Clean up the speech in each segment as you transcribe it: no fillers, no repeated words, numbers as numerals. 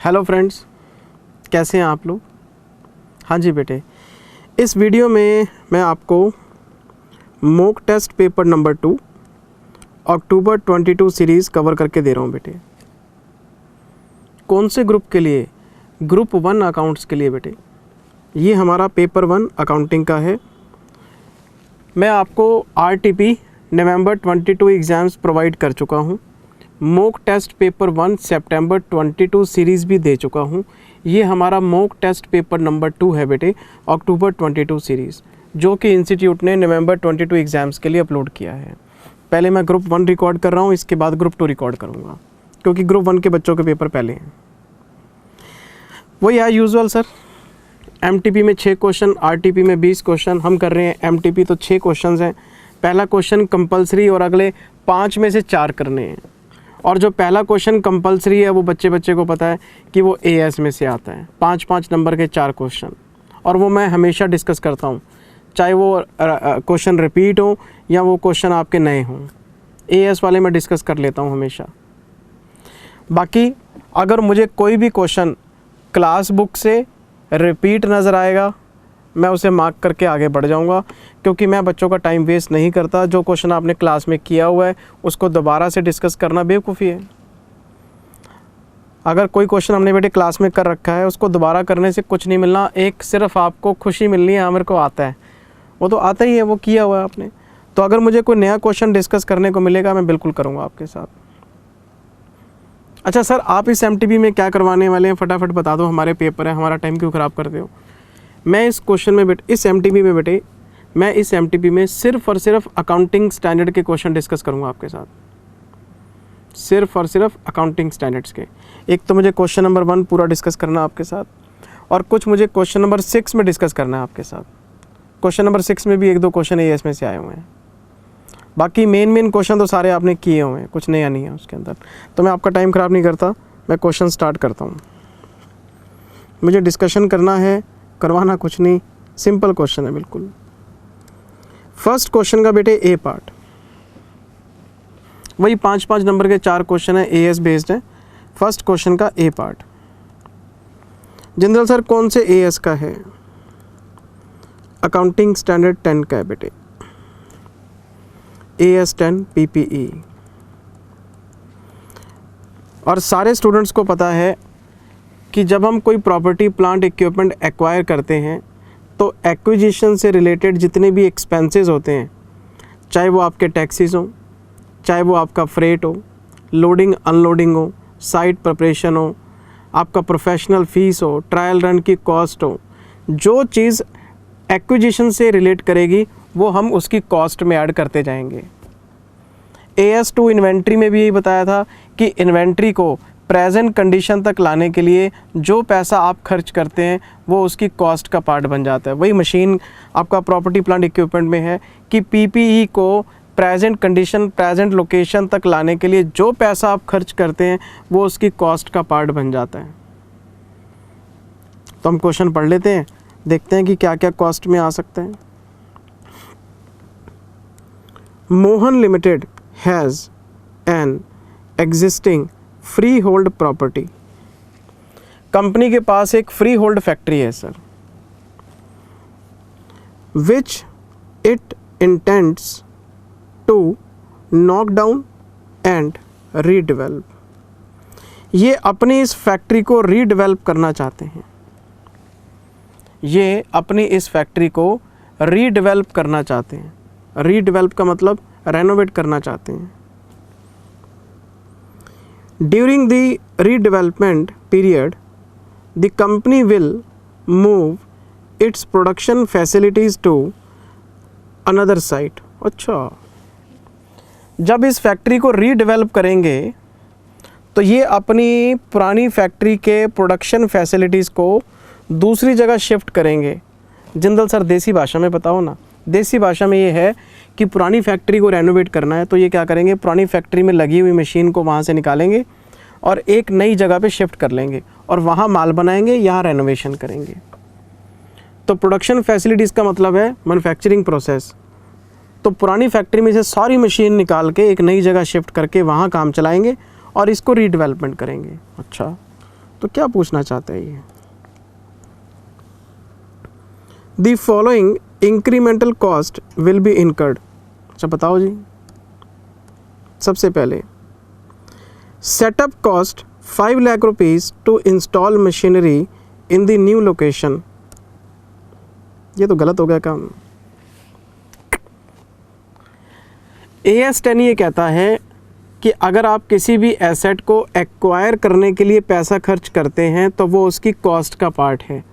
Hello friends, कैसे हैं आप लोग। हाँ जी बेटे, इस वीडियो में मैं आपको मॉक टेस्ट पेपर नंबर 2 अक्टूबर 22 सीरीज़ कवर करके दे रहा हूँ बेटे। कौन से ग्रुप के लिए? ग्रुप 1 अकाउंट्स के लिए बेटे। ये हमारा पेपर 1 अकाउंटिंग का है। मैं आपको RTP नवंबर 22 एग्ज़ाम्स प्रोवाइड कर चुका हूँ। मॉक टेस्ट पेपर 1 सितंबर 22 सीरीज़ भी दे चुका हूँ। ये हमारा मॉक टेस्ट पेपर नंबर 2 है बेटे, अक्टूबर 22 सीरीज़, जो कि इंस्टीट्यूट ने नवंबर 22 एग्ज़ाम्स के लिए अपलोड किया है। पहले मैं ग्रुप 1 रिकॉर्ड कर रहा हूँ, इसके बाद ग्रुप 2 रिकॉर्ड करूँगा, क्योंकि ग्रुप 1 के बच्चों के पेपर पहले हैं। वही है यूजुअल सर, MTP में 6 क्वेश्चन, RTP में 20 क्वेश्चन। हम कर रहे हैं MTP, तो 6 क्वेश्चन हैं। पहला क्वेश्चन कंपलसरी और अगले 5 में से 4 करने हैं। और जो पहला क्वेश्चन कंपलसरी है वो बच्चे को पता है कि वो AS में से आता है। 5-5 नंबर के 4 क्वेश्चन, और वो मैं हमेशा डिस्कस करता हूँ, चाहे वो क्वेश्चन रिपीट हो या वो क्वेश्चन आपके नए हों। AS वाले मैं डिस्कस कर लेता हूँ हमेशा। बाकी अगर मुझे कोई भी क्वेश्चन क्लास बुक से रिपीट नज़र आएगा, मैं उसे मार्क करके आगे बढ़ जाऊंगा, क्योंकि मैं बच्चों का टाइम वेस्ट नहीं करता। जो क्वेश्चन आपने क्लास में किया हुआ है उसको दोबारा से डिस्कस करना बेवकूफ़ी है। अगर कोई क्वेश्चन हमने बेटे क्लास में कर रखा है, उसको दोबारा करने से कुछ नहीं मिलना। एक सिर्फ आपको खुशी मिलनी है, हाँ मेरे को आता है, वो तो आता ही है, वो किया हुआ है आपने। तो अगर मुझे कोई नया क्वेश्चन डिस्कस करने को मिलेगा, मैं बिल्कुल करूँगा आपके साथ। अच्छा सर, आप इस MTP में क्या करवाने वाले हैं, फटाफट बता दो। हमारे पेपर है, हमारा टाइम क्यों ख़राब करते हो। मैं इस क्वेश्चन में बेटे, इस MTP में बेटे, मैं इस MTP में सिर्फ और सिर्फ अकाउंटिंग स्टैंडर्ड के क्वेश्चन डिस्कस करूंगा आपके साथ। सिर्फ और सिर्फ अकाउंटिंग स्टैंडर्ड्स के। एक तो मुझे क्वेश्चन नंबर 1 पूरा डिस्कस करना है आपके साथ, और कुछ मुझे क्वेश्चन नंबर 6 में डिस्कस करना है आपके साथ। क्वेश्चन नंबर 6 में भी 1-2 क्वेश्चन AS में से आए हुए हैं। बाकी मेन क्वेश्चन तो सारे आपने किए हुए हैं, कुछ नया नहीं है उसके अंदर। तो मैं आपका टाइम ख़राब नहीं करता, मैं क्वेश्चन स्टार्ट करता हूँ। मुझे डिस्कशन करना है, करवाना कुछ नहीं, सिंपल क्वेश्चन है बिल्कुल। फर्स्ट क्वेश्चन का बेटे A पार्ट, वही 5-5 नंबर के 4 क्वेश्चन है, AS बेस्ड है। फर्स्ट क्वेश्चन का A पार्ट, जनरल सर कौन से AS का है? अकाउंटिंग स्टैंडर्ड 10 का है बेटे, AS 10 PPE। और सारे स्टूडेंट्स को पता है कि जब हम कोई प्रॉपर्टी, प्लांट, इक्विपमेंट एक्वायर करते हैं, तो एक्विजिशन से रिलेटेड जितने भी एक्सपेंसेस होते हैं, चाहे वो आपके टैक्सेस हो, चाहे वो आपका फ्रेट हो, लोडिंग अनलोडिंग हो, साइट प्रिपरेशन हो, आपका प्रोफेशनल फ़ीस हो, ट्रायल रन की कॉस्ट हो, जो चीज़ एक्विजिशन से रिलेट करेगी वो हम उसकी कॉस्ट में ऐड करते जाएंगे। AS 2 इन्वेंट्री में भी यही बताया था कि इन्वेंट्री को प्रेजेंट कंडीशन तक लाने के लिए जो पैसा आप खर्च करते हैं वो उसकी कॉस्ट का पार्ट बन जाता है। वही मशीन आपका प्रॉपर्टी, प्लांट, इक्विपमेंट में है कि PPE को प्रेजेंट कंडीशन, प्रेजेंट लोकेशन तक लाने के लिए जो पैसा आप खर्च करते हैं वो उसकी कॉस्ट का पार्ट बन जाता है। तो हम क्वेश्चन पढ़ लेते हैं, देखते हैं कि क्या क्या कॉस्ट में आ सकते हैं। Mohan limited has an existing free hold property. Company के पास एक फ्री होल्ड फैक्ट्री है sir, which it intends to knock down and redevelop. ये अपनी इस फैक्ट्री को रीडेवलप करना चाहते हैं। ये अपनी इस फैक्ट्री को रीडेवलप करना चाहते हैं। रीडेवलप का मतलब रेनोवेट करना चाहते हैं। During the redevelopment period, the company will move its production facilities to another site। अच्छा, जब इस फैक्ट्री को रीडेवलप करेंगे तो ये अपनी पुरानी फैक्ट्री के प्रोडक्शन फैसिलिटीज़ को दूसरी जगह शिफ्ट करेंगे। जनरल सर देसी भाषा में बताओ ना। देसी भाषा में ये है कि पुरानी फैक्ट्री को रेनोवेट करना है, तो ये क्या करेंगे, पुरानी फैक्ट्री में लगी हुई मशीन को वहाँ से निकालेंगे और एक नई जगह पे शिफ्ट कर लेंगे और वहाँ माल बनाएंगे, यहाँ रेनोवेशन करेंगे। तो प्रोडक्शन फैसिलिटीज़ का मतलब है मैन्युफैक्चरिंग प्रोसेस। तो पुरानी फैक्ट्री में से सारी मशीन निकाल के एक नई जगह शिफ्ट करके वहाँ काम चलाएंगे और इसको रीडेवलपमेंट करेंगे। अच्छा, तो क्या पूछना चाहते हैं ये? The following incremental cost will be incurred. अच्छा बताओ जी। सबसे पहले setup cost 5 lakh rupees to install machinery in the new location. ये तो गलत हो गया काम। AS10 ये कहता है कि अगर आप किसी भी एसेट को एक्वायर करने के लिए पैसा खर्च करते हैं तो वो उसकी कॉस्ट का पार्ट है।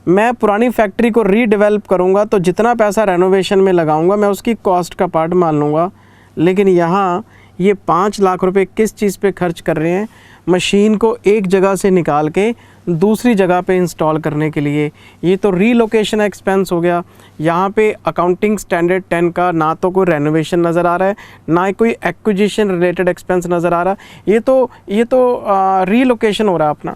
मैं पुरानी फैक्ट्री को रीडेवलप करूँगा तो जितना पैसा रेनोवेशन में लगाऊंगा मैं उसकी कॉस्ट का पार्ट मान लूँगा। लेकिन यहाँ ये 5 लाख रुपए किस चीज़ पे खर्च कर रहे हैं? मशीन को एक जगह से निकाल के दूसरी जगह पे इंस्टॉल करने के लिए। ये तो रीलोकेशन एक्सपेंस हो गया। यहाँ पे अकाउंटिंग स्टैंडर्ड 10 का ना तो कोई रेनोवेशन नज़र आ रहा है, ना ही कोई एक्विजिशन रिलेटेड एक्सपेंस नज़र आ रहा है। ये तो रीलोकेशन हो रहा है अपना।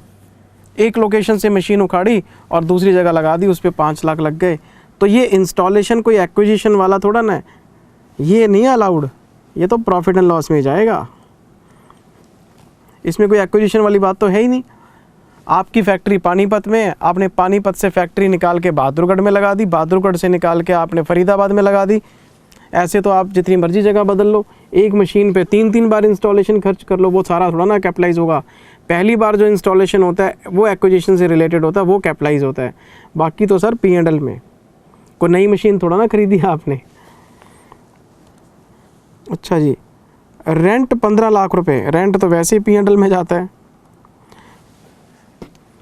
एक लोकेशन से मशीन उखाड़ी और दूसरी जगह लगा दी, उस पर 5 लाख लग गए। तो ये इंस्टॉलेशन कोई एक्विजिशन वाला थोड़ा ना है, ये नहीं अलाउड। ये तो प्रॉफिट एंड लॉस में जाएगा। इसमें कोई एक्विजिशन वाली बात तो है ही नहीं। आपकी फैक्ट्री पानीपत में है, आपने पानीपत से फैक्ट्री निकाल के बहादुरगढ़ में लगा दी, बहादुरगढ़ से निकाल के आपने फरीदाबाद में लगा दी। ऐसे तो आप जितनी मर्जी जगह बदल लो, एक मशीन पे 3-3 बार इंस्टॉलेशन खर्च कर लो, वो सारा थोड़ा ना कैपिटलाइज होगा। पहली बार जो इंस्टॉलेशन होता है वो एक्विजिशन से रिलेटेड होता है, वो कैपिटलाइज होता है। बाकी तो सर P&L में। कोई नई मशीन थोड़ा ना खरीदी है आपने। अच्छा जी, रेंट 15 लाख रुपए, रेंट तो वैसे ही P&L में जाता है।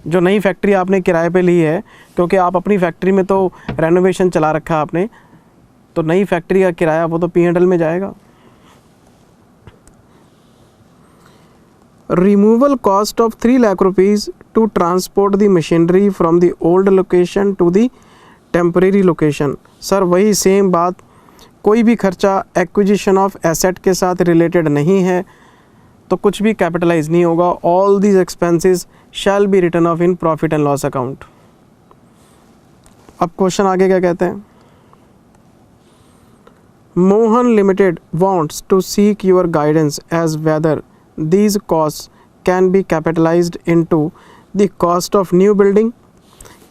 जो नई फैक्ट्री आपने किराए पे ली है, क्योंकि आप अपनी फैक्ट्री में तो रेनोवेशन चला रखा है आपने, तो नई फैक्ट्री का किराया वो तो P&L में जाएगा। Removal cost of 3 lakh rupees to transport the machinery from the old location to the temporary location. Sir वही सेम बात, कोई भी खर्चा एक्विजिशन ऑफ एसेट के साथ रिलेटेड नहीं है तो कुछ भी कैपिटलाइज नहीं होगा। All these expenses shall be written off in profit and loss account. अब क्वेश्चन आगे क्या कहते हैं? Mohan limited wants to seek your guidance as whether these costs can be capitalized into the cost of new building।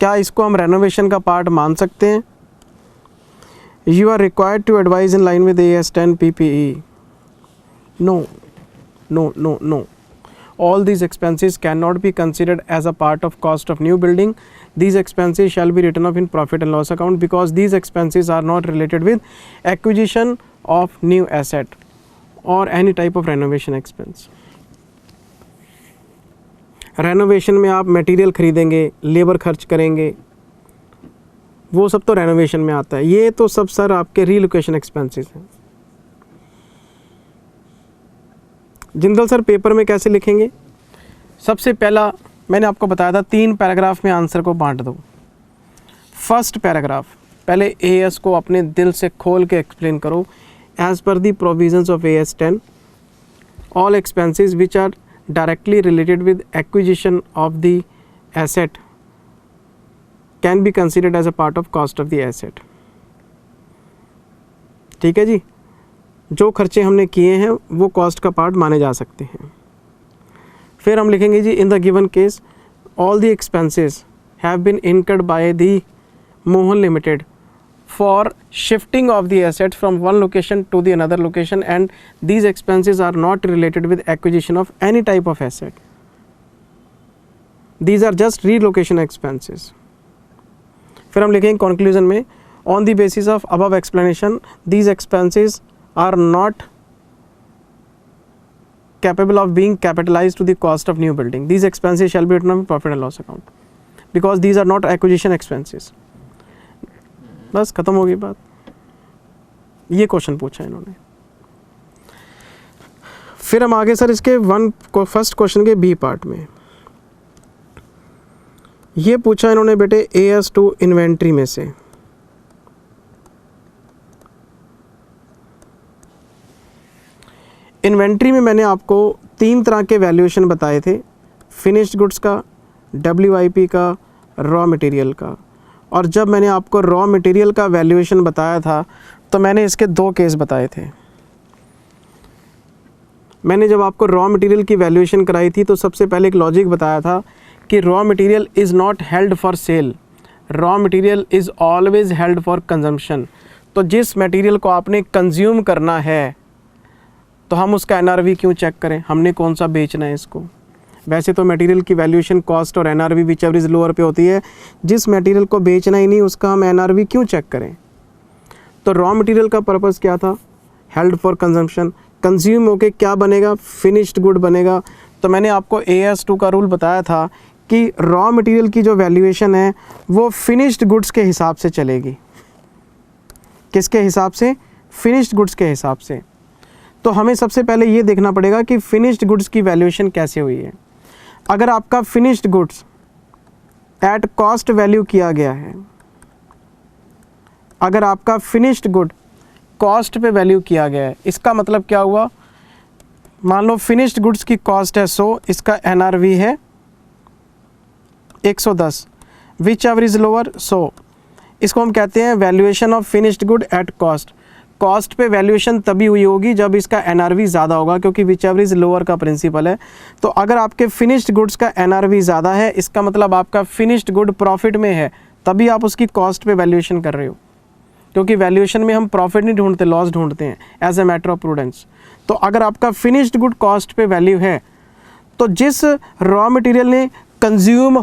क्या इसको हम renovation का part मान सकते हैं? You are required to advise in line with AS10 PPE। No. All these expenses cannot be considered as a part of cost of new building. These expenses shall be written off in profit and loss account because these expenses are not related with acquisition of new asset और any type of renovation expense. Renovation में आप material खरीदेंगे, labour खर्च करेंगे, वो सब तो renovation में आता है। ये तो सब सर आपके रीलोकेशन एक्सपेंसेस हैं। जिंदल सर पेपर में कैसे लिखेंगे? सबसे पहला मैंने आपको बताया था 3 पैराग्राफ में आंसर को बांट दो। फर्स्ट पैराग्राफ पहले AS को अपने दिल से खोल के एक्सप्लेन करो। As per the provisions of AS10, all expenses which are directly related with acquisition of the asset can be considered as a part of cost of the asset। ठीक है जी, जो खर्चे हमने किए हैं वो कॉस्ट का पार्ट माने जा सकते हैं। फिर हम लिखेंगे जी in the given case all the expenses have been incurred by the Mohan Limited for shifting of the asset from one location to the another location and these expenses are not related with acquisition of any type of asset. These are just relocation expenses। फिर हम लिखेंगे conclusion में on the basis of above explanation these expenses are not capable of being capitalized to the cost of new building। These expenses shall be written on profit and loss account because these are not acquisition expenses। बस खत्म हो गई बात। ये question पूछा इन्होंने। फिर हम आगे सर इसके फर्स्ट क्वेश्चन के बी पार्ट में ये पूछा इन्होंने बेटे AS2 इन्वेंट्री में से। इन्वेंट्री में मैंने आपको 3 तरह के वैल्यूएशन बताए थे, फिनिश्ड गुड्स का, WIP का, रॉ मटेरियल का। और जब मैंने आपको रॉ मटेरियल का वैल्यूएशन बताया था तो मैंने इसके 2 केस बताए थे। मैंने जब आपको रॉ मटेरियल की वैल्यूएशन कराई थी तो सबसे पहले एक लॉजिक बताया था कि raw material is not held for sale, raw material is always held for consumption. तो जिस मटेरियल को आपने कंज्यूम करना है तो हम उसका एनआरवी क्यों चेक करें, हमने कौन सा बेचना है इसको। वैसे तो मटेरियल की वैल्यूएशन कॉस्ट और NRV which ever is lower पे होती है, जिस मटेरियल को बेचना ही नहीं उसका हम एनआरवी क्यों चेक करें। तो रॉ मटेरियल का पर्पस क्या था, हेल्ड फॉर कंजम्पशन, कंज्यूम होके क्या बनेगा, फिनिश्ड गुड बनेगा। तो मैंने आपको AS2 का रूल बताया था कि रॉ मटेरियल की जो वैल्यूएशन है वो फिनिश्ड गुड्स के हिसाब से चलेगी। किसके हिसाब से, फिनिश्ड गुड्स के हिसाब से। तो हमें सबसे पहले ये देखना पड़ेगा कि फिनिश्ड गुड्स की वैल्यूएशन कैसे हुई है। अगर आपका finished goods at cost value किया गया है, अगर आपका फिनिश्ड गुड कॉस्ट पे वैल्यू किया गया है, इसका मतलब क्या हुआ, मान लो फिनिश्ड गुड्स की कॉस्ट है 100, इसका एनआरवी है 110, विच एवर इज लोअर 100। इसको हम कहते हैं valuation of finished good at cost. Cost पे वैल्यूएशन तभी हुई होगी जब इसका एनआरवी ज़्यादा होगा, क्योंकि विच एवर इज लोअर का प्रिंसिपल है। तो अगर आपके फिनिश्ड गुड्स का एनआरवी ज़्यादा है, इसका मतलब आपका फिनिश्ड गुड प्रॉफिट में है, तभी आप उसकी कॉस्ट पे वैल्यूएशन कर रहे हो। क्योंकि वैल्यूएशन में हम प्रॉफिट नहीं ढूंढते, लॉस ढूंढते हैं as a matter of prudence. तो अगर आपका फिनिश्ड गुड कॉस्ट पे वैल्यू है, तो जिस रॉ मटेरियल ने कंज्यूम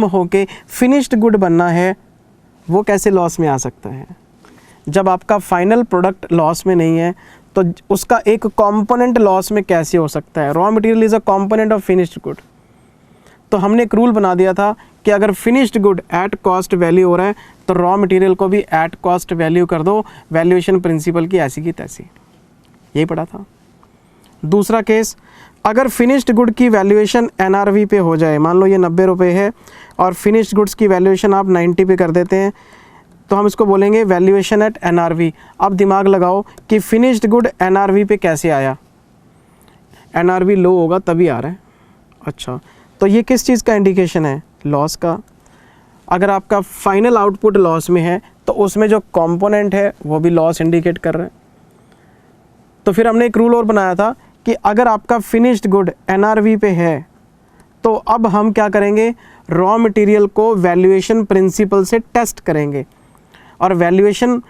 होके फिनिश्ड गुड बनना है, वो कैसे लॉस में आ सकता है। जब आपका फाइनल प्रोडक्ट लॉस में नहीं है तो उसका एक कंपोनेंट लॉस में कैसे हो सकता है। Raw material is a component of finished good. तो हमने एक रूल बना दिया था कि अगर finished good at cost value हो रहा है तो रॉ मटेरियल को भी एट कॉस्ट वैल्यू कर दो, वैल्यूएशन प्रिंसिपल की ऐसी की तैसी। यही पढ़ा था। दूसरा केस, अगर फिनिश्ड गुड की वैल्यूएशन एनआरवी पे हो जाए, मान लो ये 90 रुपये है और फिनिश्ड गुड्स की वैल्यूएशन आप 90 पे कर देते हैं, तो हम इसको बोलेंगे वैल्यूएशन एट एनआरवी। अब दिमाग लगाओ कि फिनिश्ड गुड एनआरवी पे कैसे आया, एनआरवी लो होगा तभी आ रहा है। अच्छा, तो ये किस चीज़ का इंडिकेशन है, लॉस का। अगर आपका फाइनल आउटपुट लॉस में है तो उसमें जो कंपोनेंट है वो भी लॉस इंडिकेट कर रहा है। तो फिर हमने एक रूल और बनाया था कि अगर आपका फिनिश्ड गुड एनआरवी पे है तो अब हम क्या करेंगे, रॉ मटेरियल को वैल्यूएशन प्रिंसिपल से टेस्ट करेंगे। और वैल्यूएशन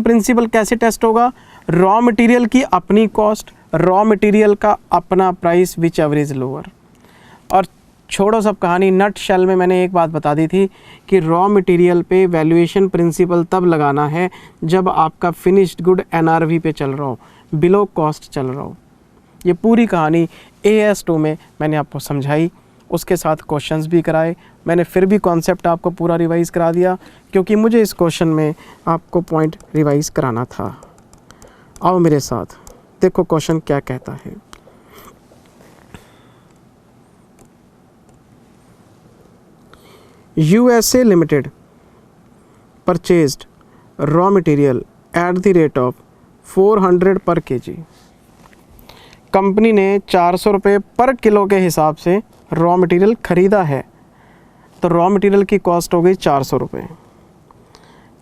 प्रिंसिपल कैसे टेस्ट होगा, रॉ मटेरियल की अपनी कॉस्ट, रॉ मटेरियल का अपना price which ever is lower. और छोड़ो सब कहानी, नट शेल में मैंने एक बात बता दी थी कि रॉ मटेरियल पे वैल्यूएशन प्रिंसिपल तब लगाना है जब आपका फिनिश्ड गुड एनआरवी पे चल रहा हो, बिलो कॉस्ट चल रहा हो। ये पूरी कहानी AS2 में मैंने आपको समझाई, उसके साथ क्वेश्चंस भी कराए। मैंने फिर भी कॉन्सेप्ट आपको पूरा रिवाइज करा दिया क्योंकि मुझे इस क्वेश्चन में आपको पॉइंट रिवाइज कराना था। आओ मेरे साथ, देखो क्वेश्चन क्या कहता है। USA Limited purchased raw material at the rate of 400 पर kg। कंपनी ने 400 रुपये पर किलो के हिसाब से रॉ मटेरियल ख़रीदा है, तो रॉ मटेरियल की कॉस्ट हो गई 400 रुपये।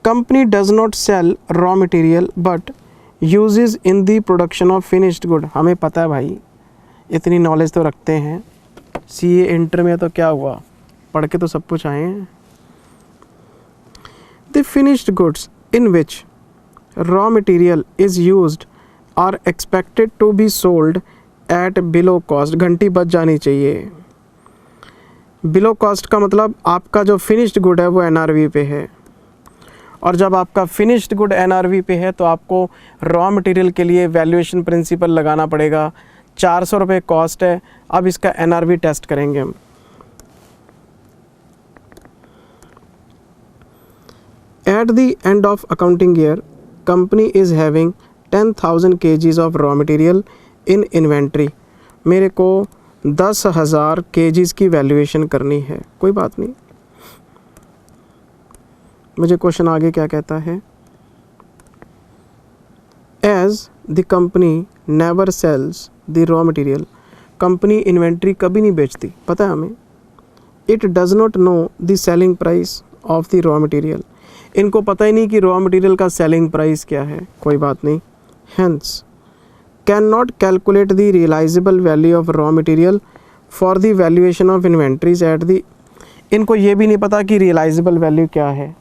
Company does not sell raw material but uses in the production of finished good. हमें पता है भाई, इतनी नॉलेज तो रखते हैं, CA इंटर में तो क्या हुआ, पढ़ के तो सब कुछ आए हैं। The finished goods in which raw material is used are expected to be sold at below cost. घंटी बच जानी चाहिए। बिलो कॉस्ट का मतलब आपका जो फिनिश्ड गुड है वो एनआरवी पे है, और जब आपका फिनिश्ड गुड एनआरवी पे है तो आपको रॉ मटेरियल के लिए वैल्यूएशन प्रिंसिपल लगाना पड़ेगा। 400 रुपये कॉस्ट है, अब इसका एनआरवी टेस्ट करेंगे हम। At the end of accounting year, company is having 10,000 kgs of raw material in inventory। मेरे को 10,000 kgs की वैल्यूएशन करनी है। कोई बात नहीं, मुझे क्वेश्चन आगे क्या कहता है। As the company never sells the raw material, company inventory कभी नहीं बेचती, पता है हमें। It does not know the selling price of the raw material, इनको पता ही नहीं कि रॉ मटेरियल का सेलिंग प्राइस क्या है, कोई बात नहीं। Hence can not calculate the realisable value of raw material for the valuation of inventories at the. इनको ये भी नहीं पता कि रियलाइजेबल वैल्यू क्या है।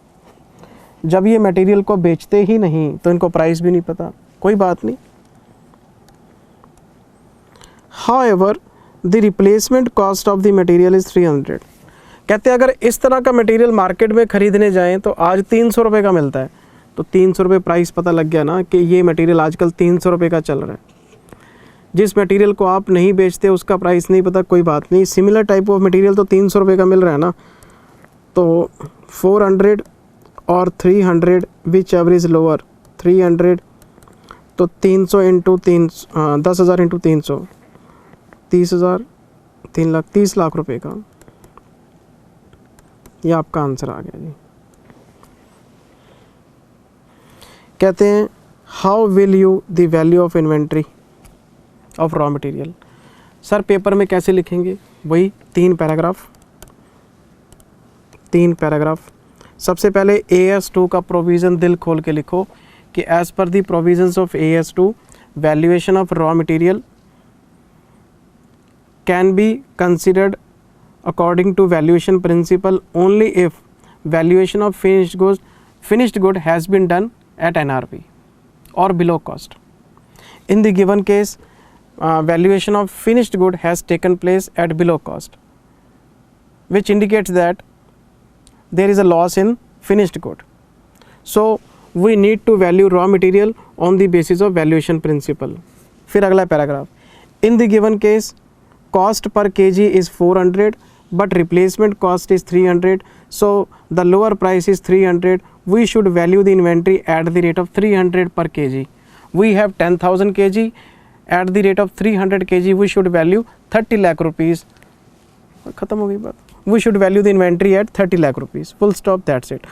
जब ये मटेरियल को बेचते ही नहीं तो इनको प्राइस भी नहीं पता, कोई बात नहीं। However, the replacement cost of the material is 300। कहते हैं अगर इस तरह का मटेरियल मार्केट में ख़रीदने जाएं तो आज 300 रुपये का मिलता है, तो 300 रुपये प्राइस पता लग गया ना कि ये मटेरियल आजकल 300 रुपये का चल रहा है। जिस मटेरियल को आप नहीं बेचते उसका प्राइस नहीं पता, कोई बात नहीं। सिमिलर टाइप ऑफ मटेरियल तो 300 रुपये का मिल रहा है ना, तो 400 और 300 विच एवर इज़ लोअर, 300 तो 300 इंटू 10,000 इंटू 300 30,000, 3 लाख, 30 लाख रुपए का। ये आपका आंसर आ गया जी। कहते हैं how will you the value of inventory of raw material. Sir paper में कैसे लिखेंगे, वही 3 पैराग्राफ। सबसे पहले AS2 का प्रोविज़न दिल खोल के लिखो कि as per the provisions of AS2 valuation of raw material can be considered according to valuation principle only if valuation of finished good has been done at NRV or below cost. In the given case, valuation of finished good has taken place at below cost, which indicates that there is a loss in finished good. So we need to value raw material on the basis of valuation principle. फिर अगला paragraph, in the given case cost per kg is 400 but replacement cost is 300, so the lower price is 300. We should value the inventory at the rate of 300 per kg. We have 10,000 kg, at the rate of 300 kg we should value 30 lakh rupees. खत्म हो गई बात। We should value the inventory at 30 lakh rupees, full stop, that's it।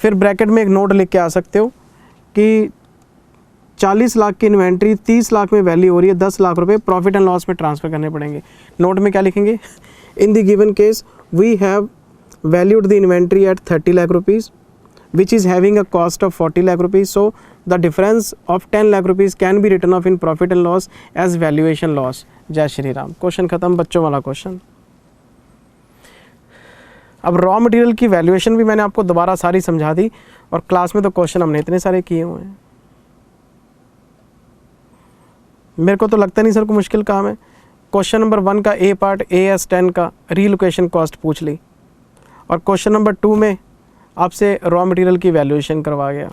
फिर bracket में एक note लिख के आ सकते हो कि 40 लाख की इन्वेंट्री 30 लाख में वैल्यू हो रही है, 10 लाख रुपए प्रॉफिट एंड लॉस में ट्रांसफ़र करने पड़ेंगे। नोट में क्या लिखेंगे, in the given case we have valued the inventory at 30 lakh rupees which is having a cost of 40 lakh rupees, so the difference of 10 lakh rupees can be written off in profit and loss as valuation loss. जय Shri Ram. Question खत्म, बच्चों वाला question. अब raw material की valuation भी मैंने आपको दोबारा सारी समझा दी, और क्लास में तो क्वेश्चन हमने इतने सारे किए हुए हैं, मेरे को तो लगता नहीं सर को मुश्किल काम है। क्वेश्चन नंबर 1 का A पार्ट AS10 का रीलोकेशन कॉस्ट पूछ ली, और क्वेश्चन नंबर 2 में आपसे रॉ मटेरियल की वैल्यूएशन करवा गया।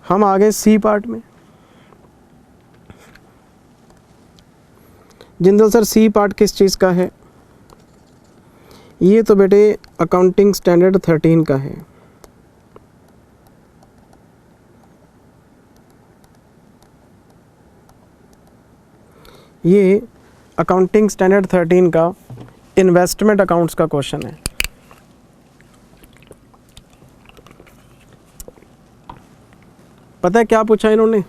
हम आ गए C पार्ट में। जिंदल सर C पार्ट किस चीज़ का है? ये तो बेटे अकाउंटिंग स्टैंडर्ड 13 का है। ये अकाउंटिंग स्टैंडर्ड 13 का इन्वेस्टमेंट अकाउंट्स का क्वेश्चन है। पता है क्या पूछा इन्होंने?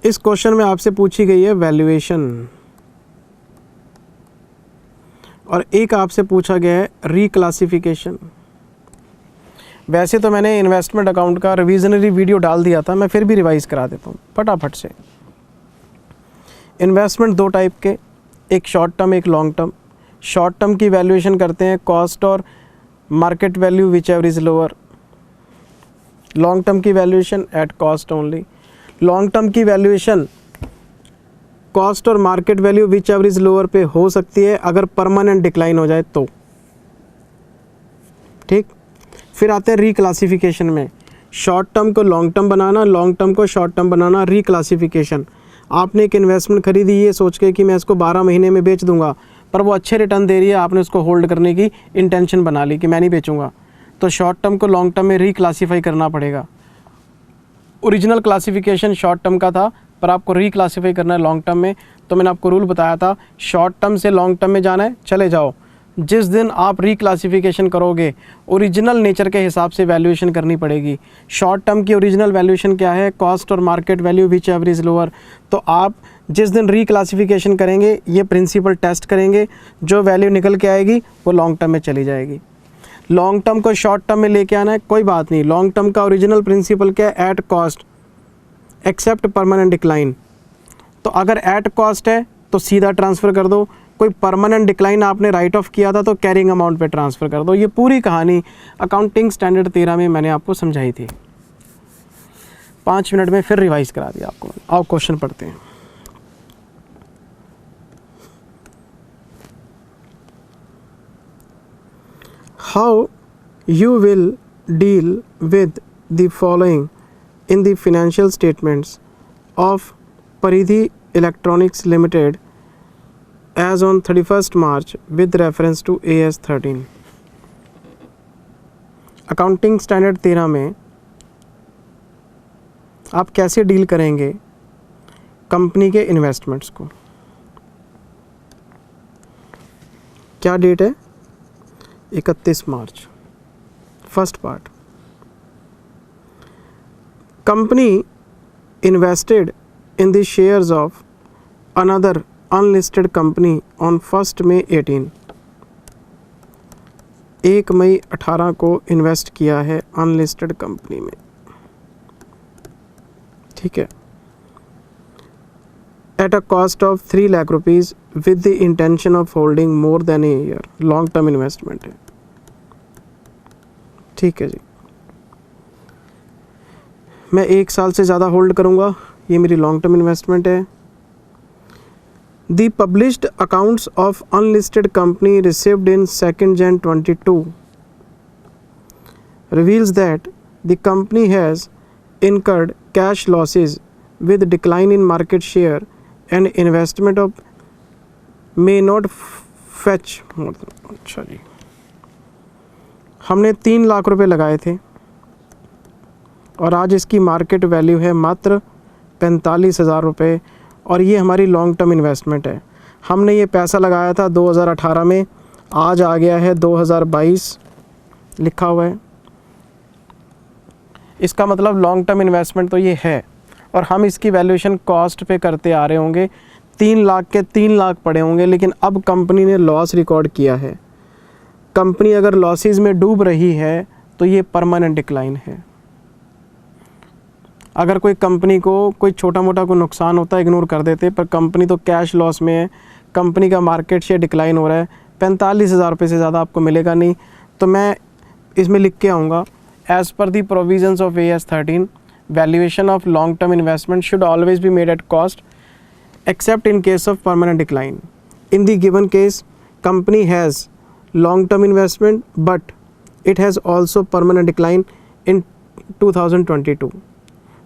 इस क्वेश्चन में आपसे पूछी गई है वैल्यूएशन, और एक आपसे पूछा गया है रिक्लासिफिकेशन। वैसे तो मैंने इन्वेस्टमेंट अकाउंट का रिविजनरी वीडियो डाल दिया था, मैं फिर भी रिवाइज करा देता हूँ फटाफट से। इन्वेस्टमेंट 2 टाइप के, एक शॉर्ट टर्म एक लॉन्ग टर्म। शॉर्ट टर्म की वैल्यूएशन करते हैं कॉस्ट और market value which ever is lower. Long term की valuation at cost only. Long term की वैल्यूएशन कॉस्ट और market value which ever is lower पे हो सकती है अगर परमानेंट डिक्लाइन हो जाए तो। ठीक, फिर आते हैं रिक्लासिफिकेशन में। शॉर्ट टर्म को लॉन्ग टर्म बनाना, लॉन्ग टर्म को शॉर्ट टर्म बनाना। रिक्लासिफिकेशन, आपने एक इन्वेस्टमेंट खरीदी ये सोच के कि मैं इसको 12 महीने में बेच दूंगा, पर वो अच्छे रिटर्न दे रही है, आपने उसको होल्ड करने की इंटेंशन बना ली कि मैं नहीं बेचूंगा, तो शॉर्ट टर्म को लॉन्ग टर्म में रिक्लासीफाई करना पड़ेगा। ओरिजिनल क्लासिफिकेशन शॉर्ट टर्म का था, पर आपको रिक्लासीफाई करना है लॉन्ग टर्म में। तो मैंने आपको रूल बताया था, शॉर्ट टर्म से लॉन्ग टर्म में जाना है, चले जाओ। जिस दिन आप रिक्लासिफिकेशन करोगे ओरिजिनल नेचर के हिसाब से वैल्यूएशन करनी पड़ेगी। शॉर्ट टर्म की ओरिजिनल वैल्यूएशन क्या है? कॉस्ट और market value which ever is lower. तो आप जिस दिन रीक्लासिफिकेशन करेंगे ये प्रिंसिपल टेस्ट करेंगे, जो वैल्यू निकल के आएगी वो लॉन्ग टर्म में चली जाएगी। लॉन्ग टर्म को शॉर्ट टर्म में लेके आना है, कोई बात नहीं। लॉन्ग टर्म का ओरिजिनल प्रिंसिपल क्या है? At cost except permanent decline. तो अगर एट कॉस्ट है तो सीधा ट्रांसफ़र कर दो, कोई परमानेंट डिक्लाइन आपने राइट ऑफ किया था तो कैरिंग अमाउंट पे ट्रांसफ़र कर दो। ये पूरी कहानी अकाउंटिंग स्टैंडर्ड 13 में मैंने आपको समझाई थी। 5 मिनट में फिर रिवाइज करा दिया आपको। आओ क्वेश्चन पढ़ते हैं। How you will deal with the following in the financial statements of Paridhi Electronics Limited as on 31st March with reference to AS 13। Accounting standard 13 में आप कैसे डील करेंगे कंपनी के इन्वेस्टमेंट्स को। क्या डेट है? 31 March. First part, company invested in the shares of another unlisted company on 1st May 18। 1 मई 18 को invest किया है अनलिस्टेड कंपनी में, ठीक है, at a cost of 3 lakh rupees with the intention of holding more than a year. Long term investment है, ठीक है जी। मैं 1 साल से ज़्यादा होल्ड करूँगा, ये मेरी लॉन्ग टर्म इन्वेस्टमेंट है। The published accounts of unlisted company received in 2 Jan 22 reveals that the company has incurred cash losses with decline in market share and investment of may not fetch more than। अच्छा जी, हमने 3 लाख रुपए लगाए थे और आज इसकी market value है मात्र 45,000 रुपये, और ये हमारी लॉन्ग टर्म इन्वेस्टमेंट है। हमने ये पैसा लगाया था 2018 में, आज आ गया है 2022 लिखा हुआ है। इसका मतलब लॉन्ग टर्म इन्वेस्टमेंट तो ये है, और हम इसकी वैल्यूएशन कॉस्ट पे करते आ रहे होंगे। 3 लाख के 3 लाख पड़े होंगे, लेकिन अब कंपनी ने लॉस रिकॉर्ड किया है। कंपनी अगर लॉसेस में डूब रही है तो ये परमानेंट डिक्लाइन है। अगर कोई कंपनी को कोई छोटा मोटा कोई नुकसान होता है इग्नोर कर देते, पर कंपनी तो कैश लॉस में है, कंपनी का मार्केट शेयर डिक्लाइन हो रहा है, 45,000 रुपये से ज़्यादा आपको मिलेगा नहीं। तो मैं इसमें लिख के आऊँगा, as per the provisions of AS 13 valuation of long term investment should always be made at cost accept in case of permanent decline. In the given case company has long term investment but it has also permanent decline in 2022.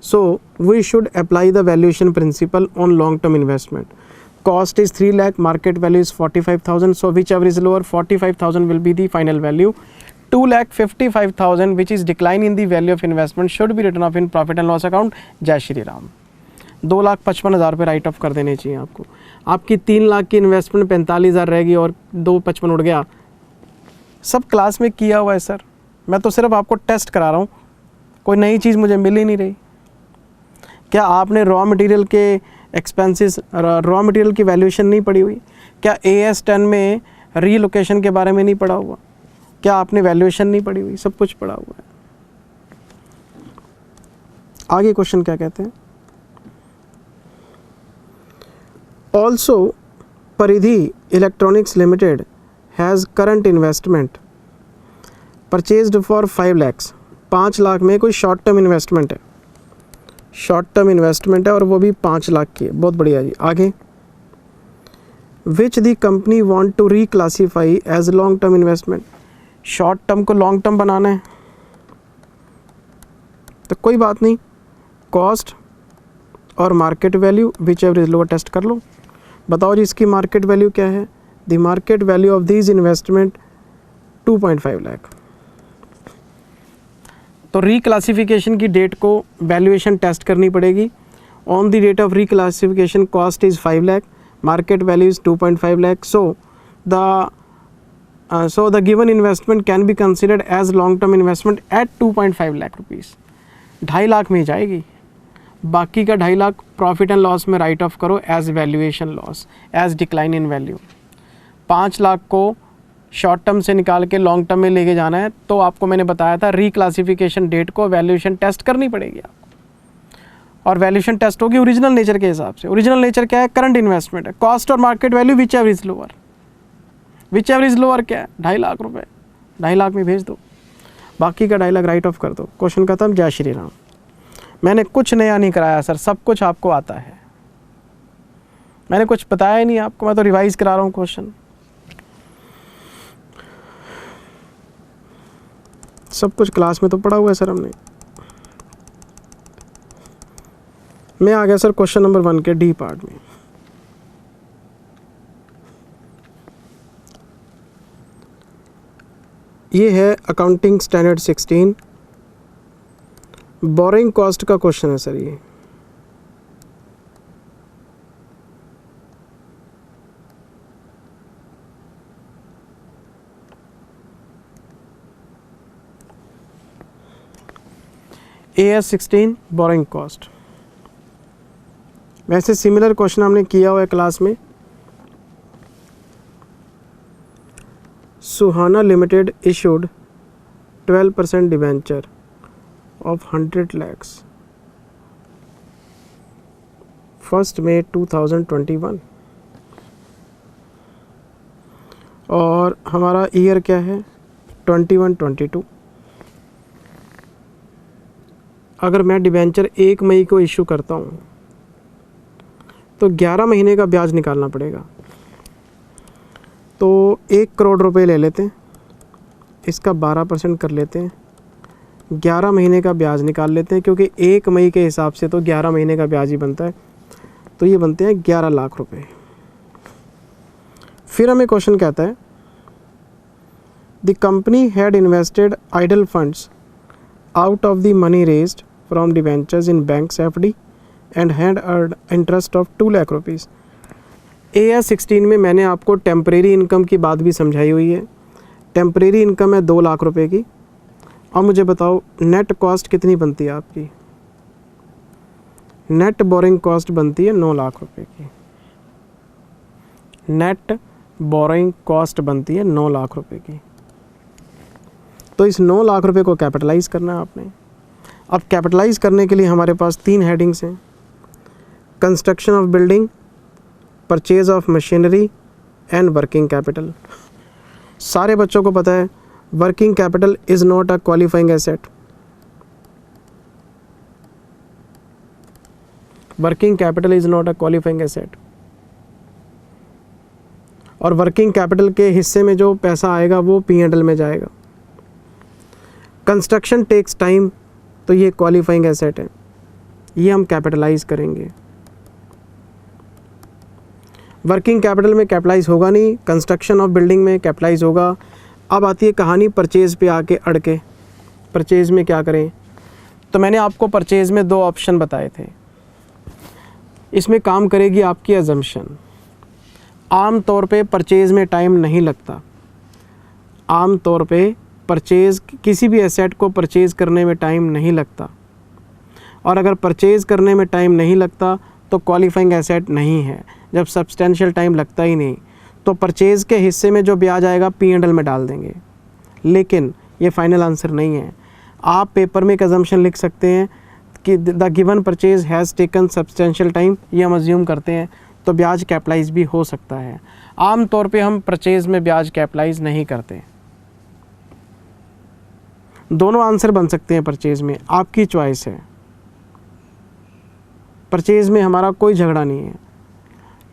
So we should apply the valuation principle on long term investment. Cost is 3 lakh, market value is 45,000. So whichever is lower, 45,000 will be the final value. 2,55,000 which is decline in the value of investment should be written off in profit and loss account. जय श्री राम। 2,55,000 रुपये right of कर देने चाहिए आपको। आपकी 3 लाख की investment 45,000 रहेगी और 2,55,000 उड़ गया। सब क्लास में किया हुआ है सर, मैं तो सिर्फ आपको टेस्ट करा रहा हूँ, कोई नई चीज़ मुझे मिल ही नहीं रही। क्या आपने रॉ मटेरियल के एक्सपेंसेस, रॉ मटेरियल की वैल्यूएशन नहीं पड़ी हुई? क्या AS 10 में रीलोकेशन के बारे में नहीं पढ़ा हुआ? क्या आपने वैल्यूएशन नहीं पढ़ी हुई? सब कुछ पढ़ा हुआ है। आगे क्वेश्चन क्या कहते हैं? ऑल्सो परिधि electronics limited has current investment purchased for 5 lakhs। 5 lakh में कोई शॉर्ट टर्म इन्वेस्टमेंट है, शॉर्ट टर्म इन्वेस्टमेंट है और वो भी 5 लाख की है। बहुत बढ़िया जी। आगे, which the company want to reclassify as long term investment. Short term को लॉन्ग टर्म बनाना है तो कोई बात नहीं, कॉस्ट और market value whichever is lower test कर लो। बताओ जी इसकी मार्केट वैल्यू क्या है? The market value of this investment 2.5 lakh. तो रीक्लासिफिकेशन की डेट को वैल्यूएशन टेस्ट करनी पड़ेगी। On the date of reclassification cost is 5 lakh, market value is 2.5 lakh. So the given investment can be considered as long term investment at 2.5 lakh rupees. 2.5 lakh में जाएगी। बाकी का 2.5 lakh profit and loss में राइट ऑफ करो as valuation loss, as decline in value. 5 lakh को short term से निकाल के लॉन्ग टर्म में लेके जाना है, तो आपको मैंने बताया था रिक्लासिफिकेशन डेट को वैल्यूएशन टेस्ट करनी पड़ेगी आपको, और वैल्यूएशन टेस्ट होगी ओरिजिनल नेचर के हिसाब से। ओरिजिनल नेचर क्या है? करंट इन्वेस्टमेंट है। कॉस्ट और market value whichever is lower, which ever is lower क्या है? 2.5 लाख रुपए, 2.5 लाख में भेज दो, बाकी का 2.5 लाख राइट ऑफ कर दो। क्वेश्चन खत्म। जय श्री राम। मैंने कुछ नया नहीं कराया सर, सब कुछ आपको आता है, मैंने कुछ बताया ही नहीं आपको, मैं तो रिवाइज करा रहा हूँ क्वेश्चन। सब कुछ क्लास में तो पढ़ा हुआ है सर हमने। मैं आ गया सर क्वेश्चन नंबर 1 के डी पार्ट में। ये है अकाउंटिंग स्टैंडर्ड 16, बोरिंग कॉस्ट का क्वेश्चन है सर ये। AS 16 borrowing cost. वैसे सिमिलर क्वेश्चन हमने किया हुआ है क्लास में। Suhana limited issued 12% debenture of 100 lakhs 1 May 2021, और हमारा ईयर क्या है? 21-22। अगर मैं डिबेंचर 1 मई को इशू करता हूँ तो 11 महीने का ब्याज निकालना पड़ेगा। तो 1 करोड़ रुपए ले लेते हैं, इसका 12% कर लेते हैं, 11 महीने का ब्याज निकाल लेते हैं, क्योंकि 1 मई के हिसाब से तो 11 महीने का ब्याज ही बनता है, तो ये बनते हैं 11 लाख रुपए। फिर हमें क्वेश्चन कहता है the company had invested idle funds out of the money raised from debentures in banks FD and had earned interest of 2 lakh rupees. AS 16 में मैंने आपको टेम्परेरी इनकम की बात भी समझाई हुई है। टेम्परेरी इनकम है 2 लाख रुपए की। अब मुझे बताओ नेट कॉस्ट कितनी बनती है आपकी? नेट बोरिंग कॉस्ट बनती है 9 लाख रुपए की। नेट बोरिंग कॉस्ट बनती है 9 लाख रुपए की। तो इस 9 लाख रुपए को कैपिटलाइज करना है आपने। अब कैपिटलाइज करने के लिए हमारे पास 3 हेडिंग्स हैं: construction of building, purchase of machinery and working capital. सारे बच्चों को पता है working capital is not a qualifying asset. Working capital is not a qualifying asset, और वर्किंग कैपिटल के हिस्से में जो पैसा आएगा वो P&L में जाएगा। कंस्ट्रक्शन टेक्स टाइम, तो ये क्वालिफाइंग एसेट है, ये हम कैपिटलाइज करेंगे। वर्किंग कैपिटल में कैपिटलाइज होगा नहीं, कंस्ट्रक्शन ऑफ बिल्डिंग में कैपिटलाइज होगा। अब आती है कहानी परचेज पे आके अड़के। परचेज में क्या करें? तो मैंने आपको परचेज में 2 ऑप्शन बताए थे। इसमें काम करेगी आपकी अजम्पशन। आम तौर पे परचेज में टाइम नहीं लगता। आम तौर पे परचेज, किसी भी एसेट को परचेज करने में टाइम नहीं लगता, और अगर परचेज करने में टाइम नहीं लगता तो क्वालिफाइंग एसेट नहीं है। जब सब्सटेंशियल टाइम लगता ही नहीं तो परचेज़ के हिस्से में जो ब्याज आएगा P&L में डाल देंगे। लेकिन ये फाइनल आंसर नहीं है। आप पेपर में एक अजम्पशन लिख सकते हैं कि the given purchase has taken substantial time, ये हम अज्यूम करते हैं, तो ब्याज कैपिटलाइज भी हो सकता है। आम तौर पे हम परचेज में ब्याज कैपिटलाइज नहीं करते। दोनों आंसर बन सकते हैं परचेज में, आपकी चॉइस है। परचेज में हमारा कोई झगड़ा नहीं है।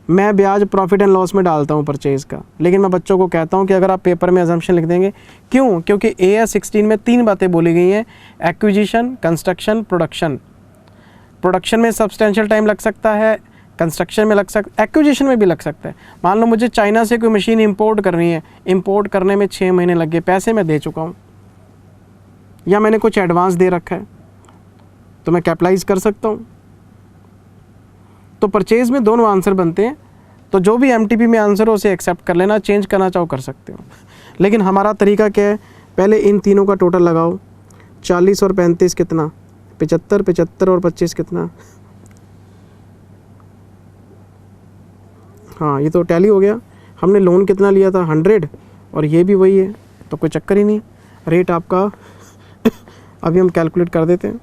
मैं ब्याज प्रॉफिट एंड लॉस में डालता हूँ परचेज़ का, लेकिन मैं बच्चों को कहता हूँ कि अगर आप पेपर में अजम्पशन लिख देंगे। क्यों? क्योंकि AS 16 में 3 बातें बोली गई हैं: एक्विजिशन, कंस्ट्रक्शन, प्रोडक्शन। प्रोडक्शन में सब्सटेंशियल टाइम लग सकता है, कंस्ट्रक्शन में लग सकता है, एक्विजिशन में भी लग सकता है। मान लो मुझे चाइना से कोई मशीन इंपोर्ट करनी है, इंपोर्ट करने में 6 महीने लग गए, पैसे मैं दे चुका हूँ या मैंने कुछ एडवांस दे रखा है, तो मैं कैपिटलाइज कर सकता हूँ। तो परचेज़ में दोनों आंसर बनते हैं। तो जो भी MTP में आंसर हो उसे एक्सेप्ट कर लेना, चेंज करना चाहो कर सकते हो। लेकिन हमारा तरीका क्या है? पहले इन तीनों का टोटल लगाओ। 40 और 35 कितना? 75, 75 और 25 कितना? हाँ ये तो टैली हो गया। हमने लोन कितना लिया था 100 और ये भी वही है, तो कोई चक्कर ही नहीं। रेट आपका अभी हम कैलकुलेट कर देते हैं।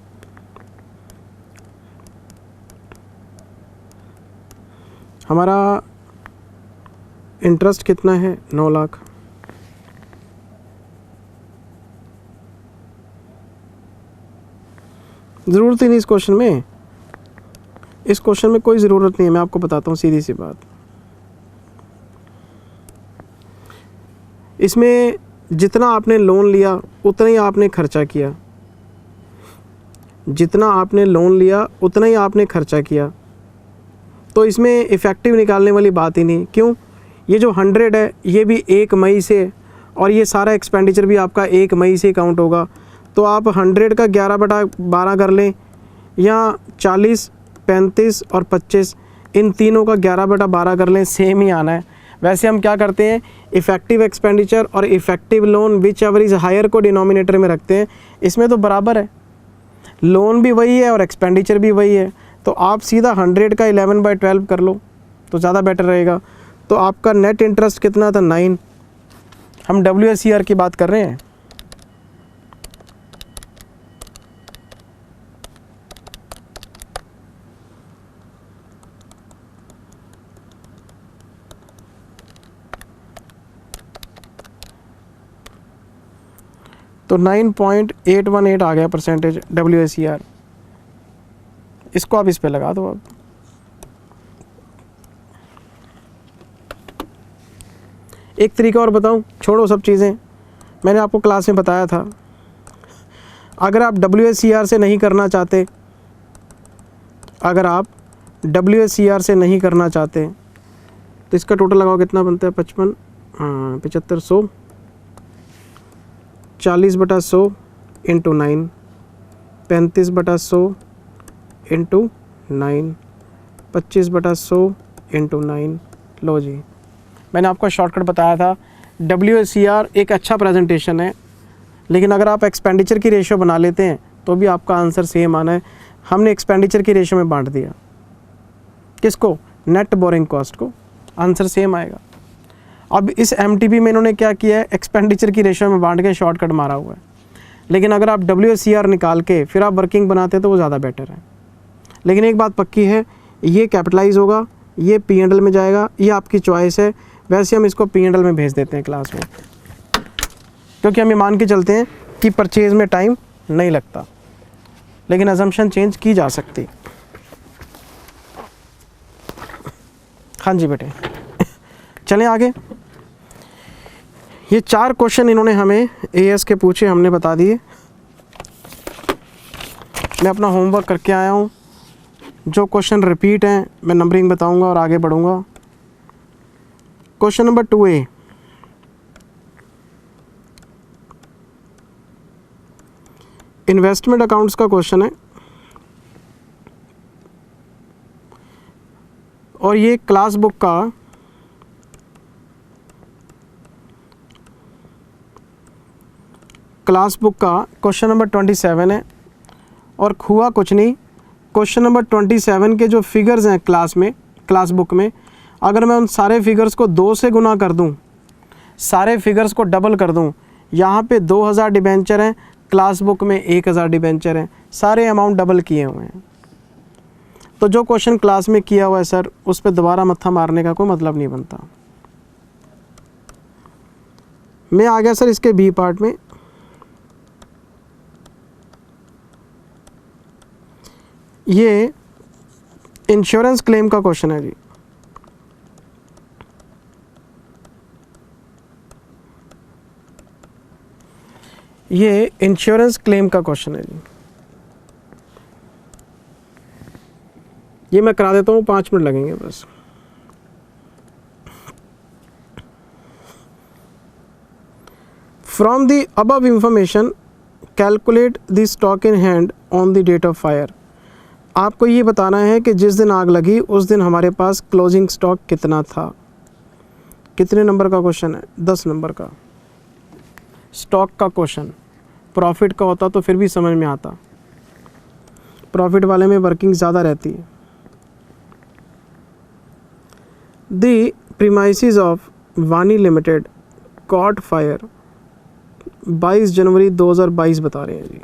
हमारा इंटरेस्ट कितना है 9 लाख। ज़रूरत ही नहीं इस क्वेश्चन में, इस क्वेश्चन में कोई ज़रूरत नहीं है। मैं आपको बताता हूँ सीधी सी बात। इसमें जितना आपने लोन लिया उतना ही आपने खर्चा किया, जितना आपने लोन लिया उतना ही आपने खर्चा किया, तो इसमें इफ़ेक्टिव निकालने वाली बात ही नहीं। क्यों? ये जो 100 है ये भी 1 मई से, और ये सारा एक्सपेंडिचर भी आपका 1 मई से काउंट होगा। तो आप 100 का 11/12 कर लें, या 40, 35 और 25 इन तीनों का 11/12 कर लें, सेम ही आना है। वैसे हम क्या करते हैं, इफ़ेक्टिव एक्सपेंडिचर और effective loan which ever is higher को डिनोमिनेटर में रखते हैं। इसमें तो बराबर है, लोन भी वही है और एक्सपेंडिचर भी वही है। तो आप सीधा 100 का 11/12 कर लो तो ज़्यादा बेटर रहेगा। तो आपका नेट इंटरेस्ट कितना था 9। हम WSCR की बात कर रहे हैं। तो 9.818 आ गया परसेंटेज WSCR। इसको आप इस पे लगा दो। अब एक तरीका और बताऊं, छोड़ो सब चीज़ें, मैंने आपको क्लास में बताया था। अगर आप WSCR से नहीं करना चाहते, अगर आप WSCR से नहीं करना चाहते तो इसका टोटल लगाओ कितना बनता है 55, 7500, 40/100 इंटू 9, 35/100 इंटू 9, 25/100 इंटू 9। लो जी, मैंने आपको शॉर्टकट बताया था। WSCR एक अच्छा प्रेजेंटेशन है, लेकिन अगर आप एक्सपेंडिचर की रेशियो बना लेते हैं तो भी आपका आंसर सेम आना है। हमने एक्सपेंडिचर की रेशियो में बांट दिया, किसको? नेट बोरिंग कॉस्ट को, आंसर सेम आएगा। अब इस MTP में इन्होंने क्या किया है, एक्सपेंडिचर की रेशियो में बांट के शॉर्टकट मारा हुआ है। लेकिन अगर आप WSCR निकाल के फिर आप वर्किंग बनाते तो वो ज़्यादा बेटर है। लेकिन एक बात पक्की है, ये कैपिटलाइज होगा, ये P&L में जाएगा, ये आपकी चॉइस है। वैसे हम इसको P&L में भेज देते हैं क्लास में, क्योंकि हम ये मान के चलते हैं कि परचेज में टाइम नहीं लगता, लेकिन अजम्पशन चेंज की जा सकती। हाँ जी बेटे, चलें आगे। ये 4 क्वेश्चन इन्होंने हमें AS के पूछे, हमने बता दिए। मैं अपना होमवर्क करके आया हूँ। जो क्वेश्चन रिपीट हैं मैं नंबरिंग बताऊंगा और आगे बढ़ूंगा। Question number 2A, investment accounts का क्वेश्चन है, और ये क्लास बुक का क्वेश्चन नंबर 27 है। और हुआ कुछ नहीं, क्वेश्चन नंबर 27 के जो फिगर्स हैं क्लास बुक में, अगर मैं उन सारे फिगर्स को 2 से गुना कर दूं, सारे फिगर्स को डबल कर दूं, यहाँ पे 2000 डिबेंचर हैं, क्लास बुक में 1000 डिबेंचर हैं, सारे अमाउंट डबल किए हुए हैं। तो जो क्वेश्चन क्लास में किया हुआ है सर, उस पर दोबारा मत्था मारने का कोई मतलब नहीं बनता। मैं आ गया सर इसके B पार्ट में। ये इंश्योरेंस क्लेम का क्वेश्चन है जी। ये इंश्योरेंस क्लेम का क्वेश्चन है जी। ये मैं करा देता हूँ, 5 मिनट लगेंगे बस। From the above information calculate the stock in hand on the date of fire. आपको ये बताना है कि जिस दिन आग लगी उस दिन हमारे पास क्लोजिंग स्टॉक कितना था। कितने नंबर का क्वेश्चन है? 10 नंबर का। स्टॉक का क्वेश्चन, प्रॉफिट का होता तो फिर भी समझ में आता, प्रॉफिट वाले में वर्किंग ज़्यादा रहती है। The premises of Wani limited caught fire 22 January 2022 बता रहे हैं जी।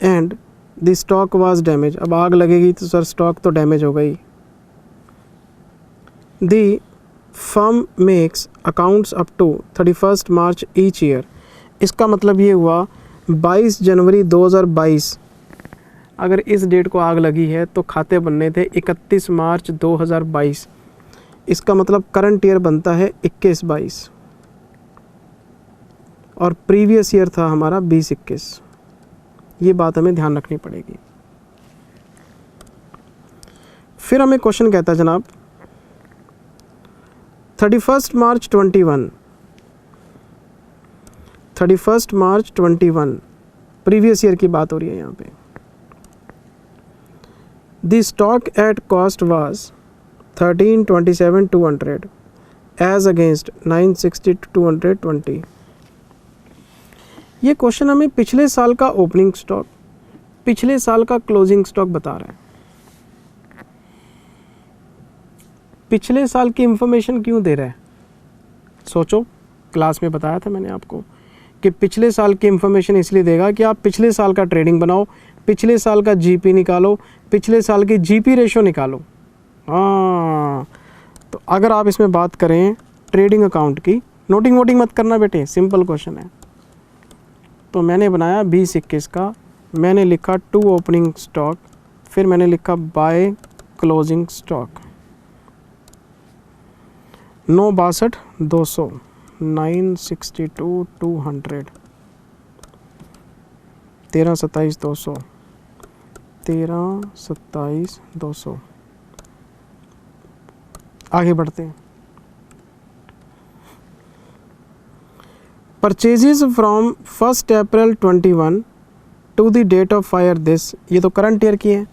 And the stock was damage, अब आग लगेगी तो सर स्टॉक तो डैमेज हो गई। The firm makes accounts up to 31 March each year, इसका मतलब ये हुआ 22 जनवरी 2022, अगर इस डेट को आग लगी है तो खाते बनने थे 31 मार्च 2022, इसका मतलब करंट ईयर बनता है 21-22 और प्रीवियस ईयर था हमारा 20-21। ये बात हमें ध्यान रखनी पड़ेगी। फिर हमें क्वेश्चन कहता है जनाब 31 मार्च 21 प्रीवियस ईयर की बात हो रही है यहाँ पे। The stock at cost was 1327,200 as against 960,220। ये क्वेश्चन हमें पिछले साल का ओपनिंग स्टॉक, पिछले साल का क्लोजिंग स्टॉक बता रहा है। पिछले साल की इंफॉर्मेशन क्यों दे रहा है? सोचो, क्लास में बताया था मैंने आपको कि पिछले साल की इंफॉर्मेशन इसलिए देगा कि आप पिछले साल का ट्रेडिंग बनाओ, पिछले साल का जीपी निकालो, पिछले साल की जीपी रेशो निकालो। हाँ, तो अगर आप इसमें बात करें ट्रेडिंग अकाउंट की, नोटिंग वोटिंग मत करना बेटे, सिंपल क्वेश्चन है। तो मैंने बनाया 20-21 का, मैंने लिखा टू ओपनिंग स्टॉक, फिर मैंने लिखा बाय क्लोजिंग स्टॉक 962,200 962,200 1327,200 1327,200। आगे बढ़ते हैं। Purchases from 1 April 21 to the date of fire this, ये तो करंट ईयर की है,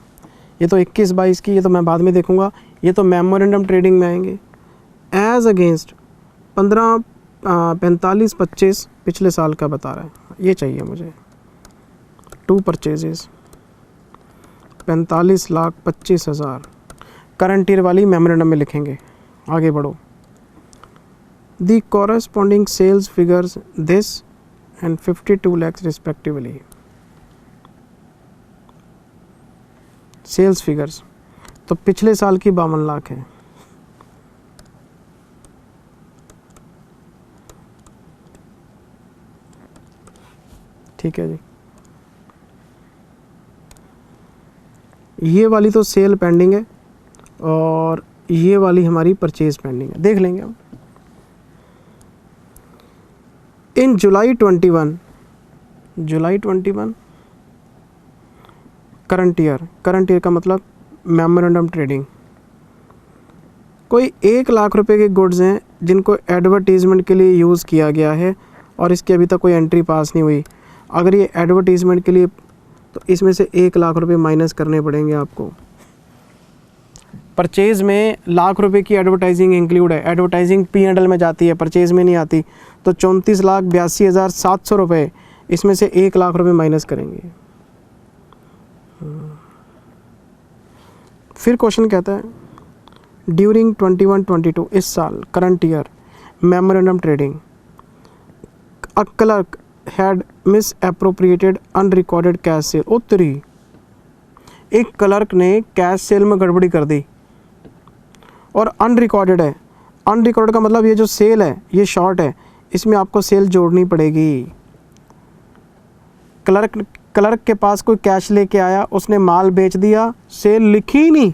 ये तो 21-22 की, ये तो मैं बाद में देखूंगा, ये तो मेमोरेंडम ट्रेडिंग में आएंगे। एज अगेंस्ट 45-25 पिछले साल का बता रहा है, ये चाहिए मुझे। टू परचेजेस 45,25,000 करंट ईयर वाली मेमोरेंडम में लिखेंगे। आगे बढ़ो। The corresponding sales figures this and 52 lakhs respectively. Sales figures तो पिछले साल की 52 लाख है। ठीक है जी, ये वाली तो सेल पेंडिंग है और ये वाली हमारी परचेज पेंडिंग है, देख लेंगे हम। इन जुलाई 21 करंट ईयर का मतलब मेमोरेंडम ट्रेडिंग, कोई 1 लाख रुपए के गुड्स हैं जिनको एडवर्टीज़मेंट के लिए यूज़ किया गया है और इसकी अभी तक कोई एंट्री पास नहीं हुई। अगर ये एडवर्टीज़मेंट के लिए, तो इसमें से 1 लाख रुपए माइनस करने पड़ेंगे आपको। परचेज़ में लाख रुपए की एडवर्टाइजिंग इंक्लूड है, एडवर्टाइजिंग P&L में जाती है, परचेज़ में नहीं आती। तो 34,82,700 रुपये, इसमें से 1 लाख रुपए माइनस करेंगे। फिर क्वेश्चन कहता है ड्यूरिंग 21-22 इस साल current year memorandum trading a clerk had miss appropriated unrecorded cash cell. उत्तरी एक क्लर्क ने कैश सेल में गड़बड़ी कर दी और अनरिकॉर्डेड है। अनरिकॉर्डेड का मतलब ये जो सेल है ये शॉर्ट है, इसमें आपको सेल जोड़नी पड़ेगी। क्लर्क के पास कोई कैश लेके आया, उसने माल बेच दिया, सेल लिखी ही नहीं।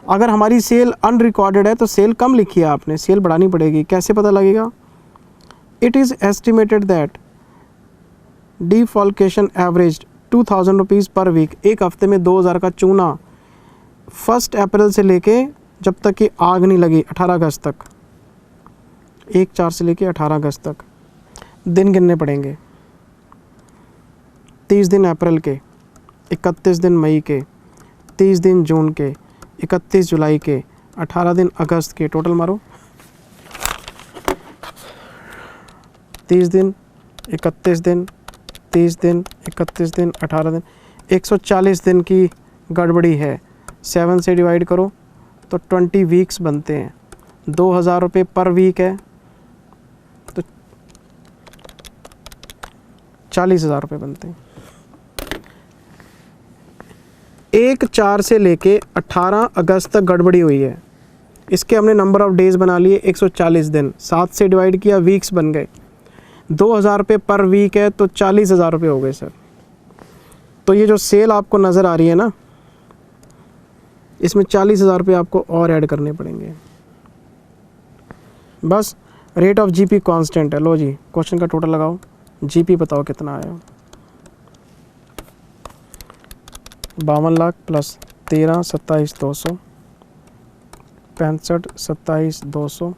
अगर हमारी सेल अनरिकॉर्डेड है तो सेल कम लिखी है आपने, सेल बढ़ानी पड़ेगी। कैसे पता लगेगा? It is estimated that defalcation average 2,000 rupees per week, एक हफ्ते में 2,000 का चूना 1 अप्रैल से लेके जब तक कि आग नहीं लगी 18 अगस्त तक, 1/4 से लेके 18 अगस्त तक दिन गिनने पड़ेंगे। 30 दिन अप्रैल के, 31 दिन मई के, 30 दिन जून के, 31 जुलाई के, 18 दिन अगस्त के, टोटल मारो 30 दिन, 31 दिन, 30 दिन, 31 दिन, 18 दिन, 140 दिन की गड़बड़ी है। 7 से डिवाइड करो तो 20 वीक्स बनते हैं। 2000 रुपये पर वीक है तो 40,000 रुपये बनते हैं। 1/4 से लेके 18 अगस्त तक गड़बड़ी हुई है। इसके हमने नंबर ऑफ़ डेज़ बना लिए 140 दिन। 7 से डिवाइड किया, वीक्स बन गए। 2000 रुपये पर वीक है तो 40,000 रुपये हो गए सर। तो ये जो सेल आपको नज़र आ रही है ना, इसमें 40,000 रुपये आपको और ऐड करने पड़ेंगे। बस रेट ऑफ जीपी कांस्टेंट है। लो जी, क्वेश्चन का टोटल लगाओ, जीपी बताओ कितना आया। 52 लाख प्लस 13 27 200, 65 27 200,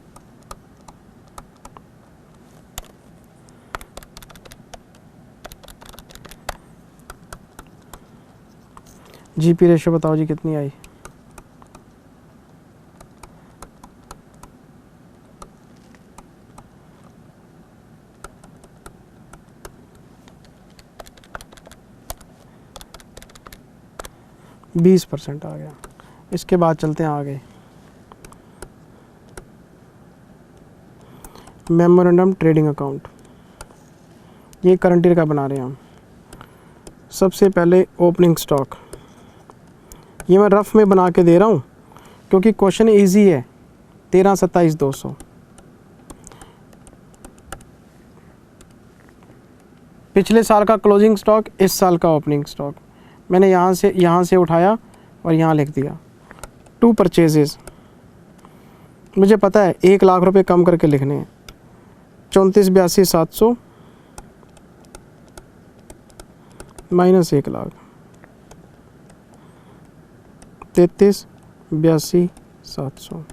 जीपी रेशो बताओ जी कितनी आई। बीस % आ गया। इसके बाद चलते हैं आगे। मेमोरेंडम ट्रेडिंग अकाउंट, ये करंट ईयर का बना रहे हैं हम। सबसे पहले ओपनिंग स्टॉक, ये मैं रफ में बना के दे रहा हूँ क्योंकि क्वेश्चन इजी है। 13 27 200, पिछले साल का क्लोजिंग स्टॉक, इस साल का ओपनिंग स्टॉक मैंने यहाँ से उठाया और यहाँ लिख दिया। 2 परचेजेस, मुझे पता है 1 लाख रुपए कम करके लिखने हैं। 34 82 700 minus 1 lakh, 33 82 700,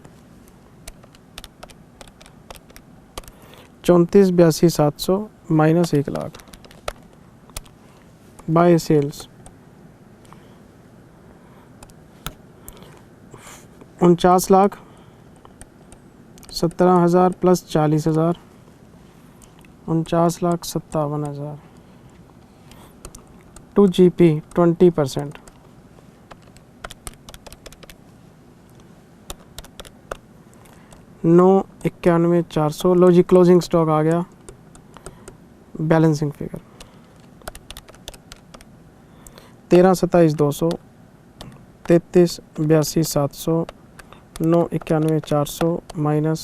34 82 700 minus 1 lakh by sales 49 lakh 17,000 plus 40,000, 49,57,000। To GP 20%, नौ 91 400। लो जी, क्लोजिंग स्टॉक आ गया। Balancing figure 13 27 200, 33 82 700, 9 91 400 minus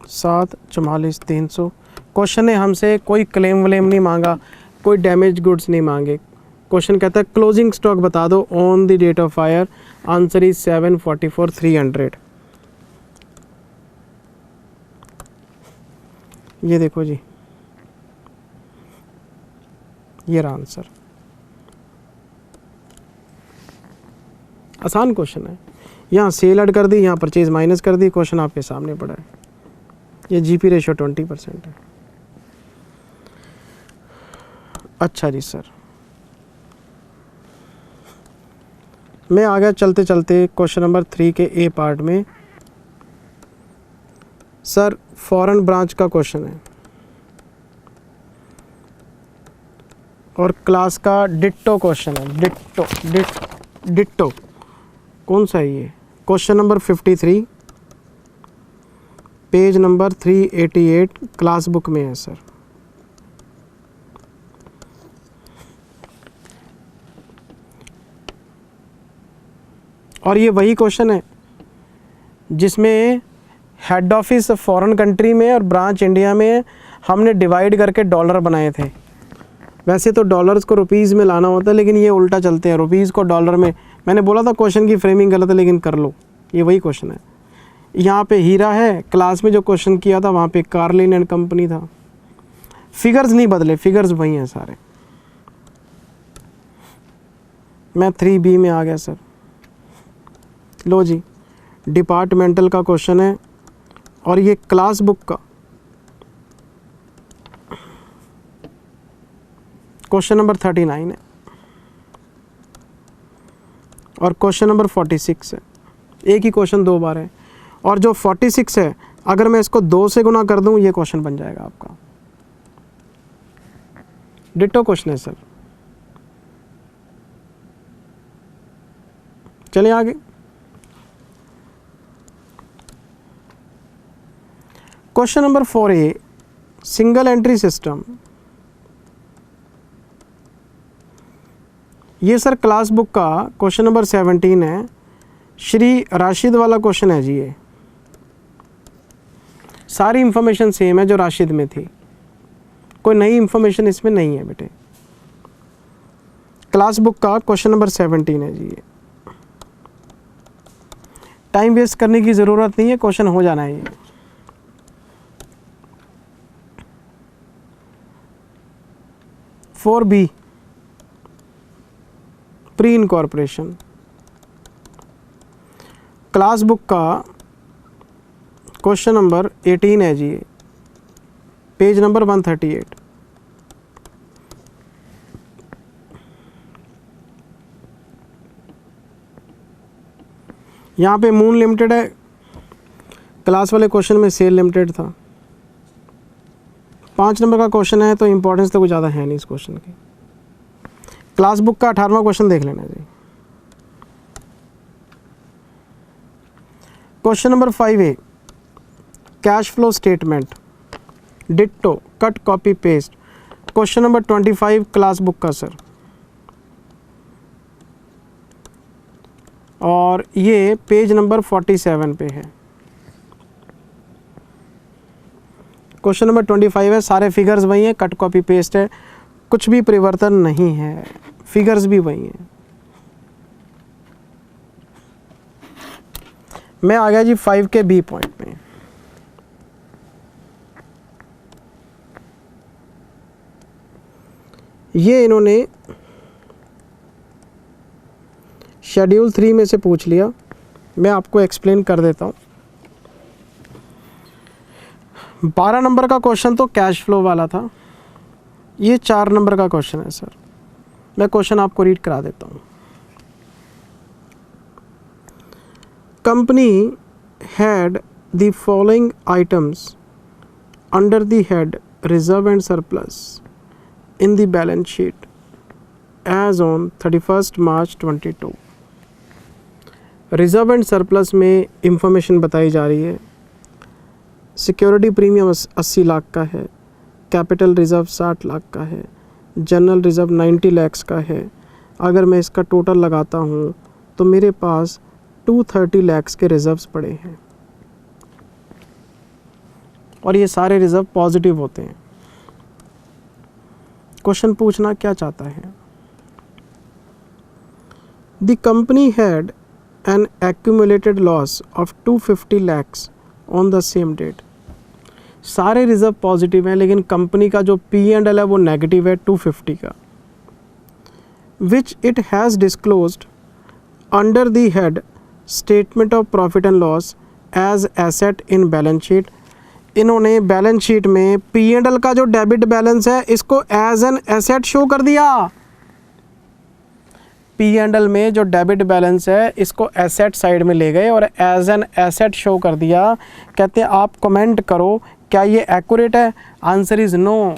7 44 300। क्वेश्चन ने हमसे कोई क्लेम व्लेम नहीं मांगा, कोई डैमेज गुड्स नहीं मांगे। क्वेश्चन कहता है क्लोजिंग स्टॉक बता दो on the date of fire. Answer is 744 300। ये देखो जी, ये रहा आंसर। आसान क्वेश्चन है। यहाँ सेल ऐड कर दी, यहाँ परचेज माइनस कर दी, क्वेश्चन आपके सामने पड़ा है। ये जीपी रेशियो 20% है। अच्छा जी सर, मैं आ गया चलते चलते क्वेश्चन नंबर 3 के ए पार्ट में। सर फॉरेन ब्रांच का क्वेश्चन है और क्लास का डिट्टो क्वेश्चन है। डिट्टो कौन सा है ये? Question number 53, page number 388 class book में है सर। और ये वही क्वेश्चन है जिसमें हेड ऑफिस फॉरेन कंट्री में और ब्रांच इंडिया में हमने डिवाइड करके डॉलर बनाए थे। वैसे तो डॉलर्स को रुपीज़ में लाना होता है, लेकिन ये उल्टा चलते हैं, रुपीज़ को डॉलर में। मैंने बोला था क्वेश्चन की फ्रेमिंग गलत है, लेकिन कर लो, ये वही क्वेश्चन है। यहाँ पे हीरा है, क्लास में जो क्वेश्चन किया था वहाँ पे कार्लिन एंड कंपनी था। फिगर्स नहीं बदले, फिगर्स वही हैं सारे। मैं 3B में आ गया सर। लो जी, डिपार्टमेंटल का क्वेश्चन है और ये क्लास बुक का क्वेश्चन नंबर 39 है और क्वेश्चन नंबर 46 है। एक ही क्वेश्चन 2 बार है और जो 46 है अगर मैं इसको 2 से गुना कर दूं ये क्वेश्चन बन जाएगा आपका। डिट्टो क्वेश्चन है सर। चलिए आगे। Question number 4A, single entry system. ये सर क्लास बुक का क्वेश्चन नंबर 17 है, श्री राशिद वाला क्वेश्चन है जी। ये सारी इंफॉर्मेशन सेम है जो राशिद में थी, कोई नई इंफॉर्मेशन इसमें नहीं है बेटे। क्लास बुक का क्वेश्चन नंबर 17 है जी। ये टाइम वेस्ट करने की ज़रूरत नहीं है, क्वेश्चन हो जाना है ये। Four B, pre incorporation. Class book का क्वेश्चन नंबर 18 है जी। Page number 138। यहाँ पे मून लिमिटेड है, क्लास वाले क्वेश्चन में सेल लिमिटेड था। 5 नंबर का क्वेश्चन है तो इम्पोर्टेंस तो कुछ ज़्यादा है नहीं इस क्वेश्चन की। क्लास बुक का 18वां क्वेश्चन देख लेना जी। Question number 5A, cash flow statement, ditto, cut copy paste. Question number 25 class book का सर, और ये पेज नंबर 47 पे है। क्वेश्चन नंबर 25 है, सारे फिगर्स वही हैं, कट कॉपी पेस्ट है, कुछ भी परिवर्तन नहीं है, फिगर्स भी वही हैं। मैं आ गया जी 5 के बी पॉइंट में। ये इन्होंने शेड्यूल 3 में से पूछ लिया, मैं आपको एक्सप्लेन कर देता हूँ। 12 नंबर का क्वेश्चन तो कैश फ्लो वाला था, ये 4 नंबर का क्वेश्चन है सर। मैं क्वेश्चन आपको रीड करा देता हूँ। Company had the following items under the head reserve and surplus in the balance sheet as on 31 March 22। Reserve and surplus में इंफॉर्मेशन बताई जा रही है। सिक्योरिटी प्रीमियम 80 लाख का है, कैपिटल रिज़र्व 60 लाख का है, जनरल रिज़र्व 90 लाख का है। अगर मैं इसका टोटल लगाता हूँ तो मेरे पास 230 लाख के रिज़र्व्स पड़े हैं, और ये सारे रिज़र्व पॉजिटिव होते हैं। क्वेश्चन पूछना क्या चाहता है, the company had an accumulated loss of 250 lakhs on the same date. सारे रिजर्व पॉजिटिव हैं, लेकिन कंपनी का जो P&L है वो नेगेटिव है 250 का, which it has disclosed under the head statement of profit and loss as asset in balance sheet. इन्होंने बैलेंस शीट में P&L का जो डेबिट बैलेंस है इसको एज एन एसेट शो कर दिया। P&L में जो डेबिट बैलेंस है इसको एसेट साइड में ले गए और एज एन एसेट शो कर दिया। कहते हैं आप कमेंट करो क्या ये एक्यूरेट है? Answer is no.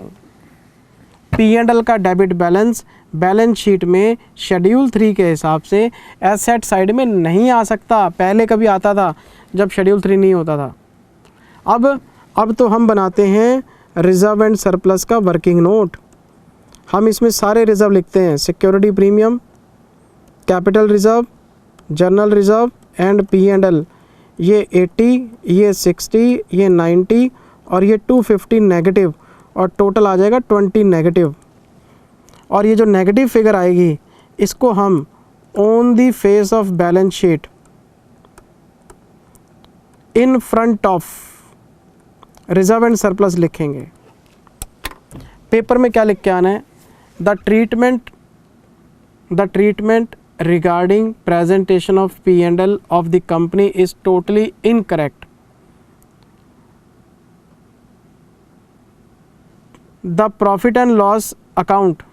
P&L का डेबिट बैलेंस बैलेंस शीट में शेड्यूल 3 के हिसाब से एसेट साइड में नहीं आ सकता। पहले कभी आता था जब शेड्यूल 3 नहीं होता था। अब तो हम बनाते हैं रिज़र्व एंड सरप्लस का वर्किंग नोट। हम इसमें सारे रिज़र्व लिखते हैं, security premium, capital reserve, general reserve and P&L। ये 80, ये 60, ये 90 और ये 250 नेगेटिव, और टोटल आ जाएगा 20 नेगेटिव। और ये जो नेगेटिव फिगर आएगी इसको हम on the face of balance sheet in front of reserve and surplus लिखेंगे। पेपर में क्या लिख के आना है, the treatment regarding presentation of P&L of the company is totally incorrect. The profit and loss account,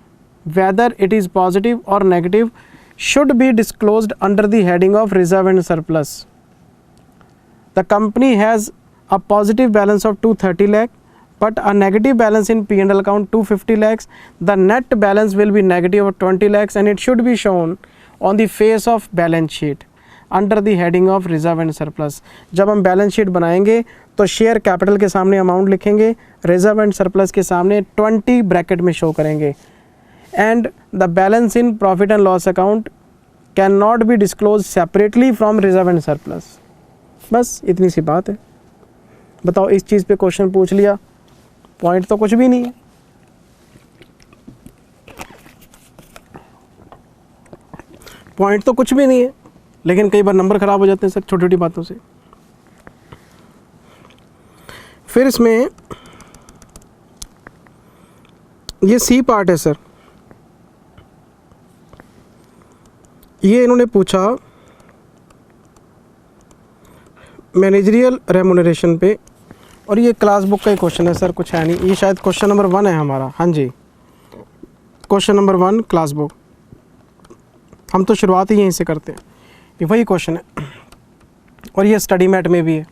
whether it is positive or negative, should be disclosed under the heading of reserve and surplus. The company has a positive balance of 230 lakh but a negative balance in P&L account 250 lakhs. The net balance will be negative of 20 lakhs and it should be shown on the face of balance sheet. Under the heading of reserve and surplus. जब हम balance sheet बनाएंगे तो share capital के सामने amount लिखेंगे, reserve and surplus के सामने 20 bracket में शो करेंगे। And the balance in profit and loss account can not be disclose separately from reserve and surplus. बस इतनी सी बात है। बताओ, इस चीज़ पे क्वेश्चन पूछ लिया, पॉइंट तो कुछ भी नहीं है। पॉइंट तो कुछ भी नहीं है, लेकिन कई बार नंबर ख़राब हो जाते हैं सर छोटी छोटी बातों से। फिर इसमें ये सी पार्ट है सर, ये इन्होंने पूछा मैनेजरियल रेमुनरेशन पे, और ये क्लास बुक का ही क्वेश्चन है सर, कुछ है नहीं। ये शायद क्वेश्चन नंबर 1 है हमारा। हाँ जी, क्वेश्चन नंबर 1 क्लास बुक। हम तो शुरुआत ही यहीं से करते हैं, ये वही क्वेश्चन है। और ये स्टडी मैट में भी है,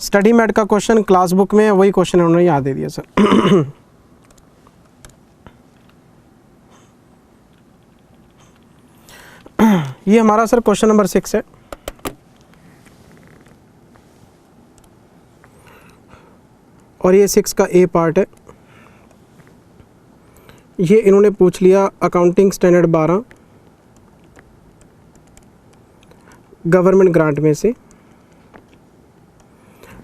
स्टडी मैट का क्वेश्चन क्लास बुक में है, वही क्वेश्चन उन्होंने याद दे दिया सर। ये हमारा सर क्वेश्चन नंबर 6 है। और ये 6 का ए पार्ट है। ये इन्होंने पूछ लिया अकाउंटिंग स्टैंडर्ड 12 गवर्नमेंट ग्रांट में से।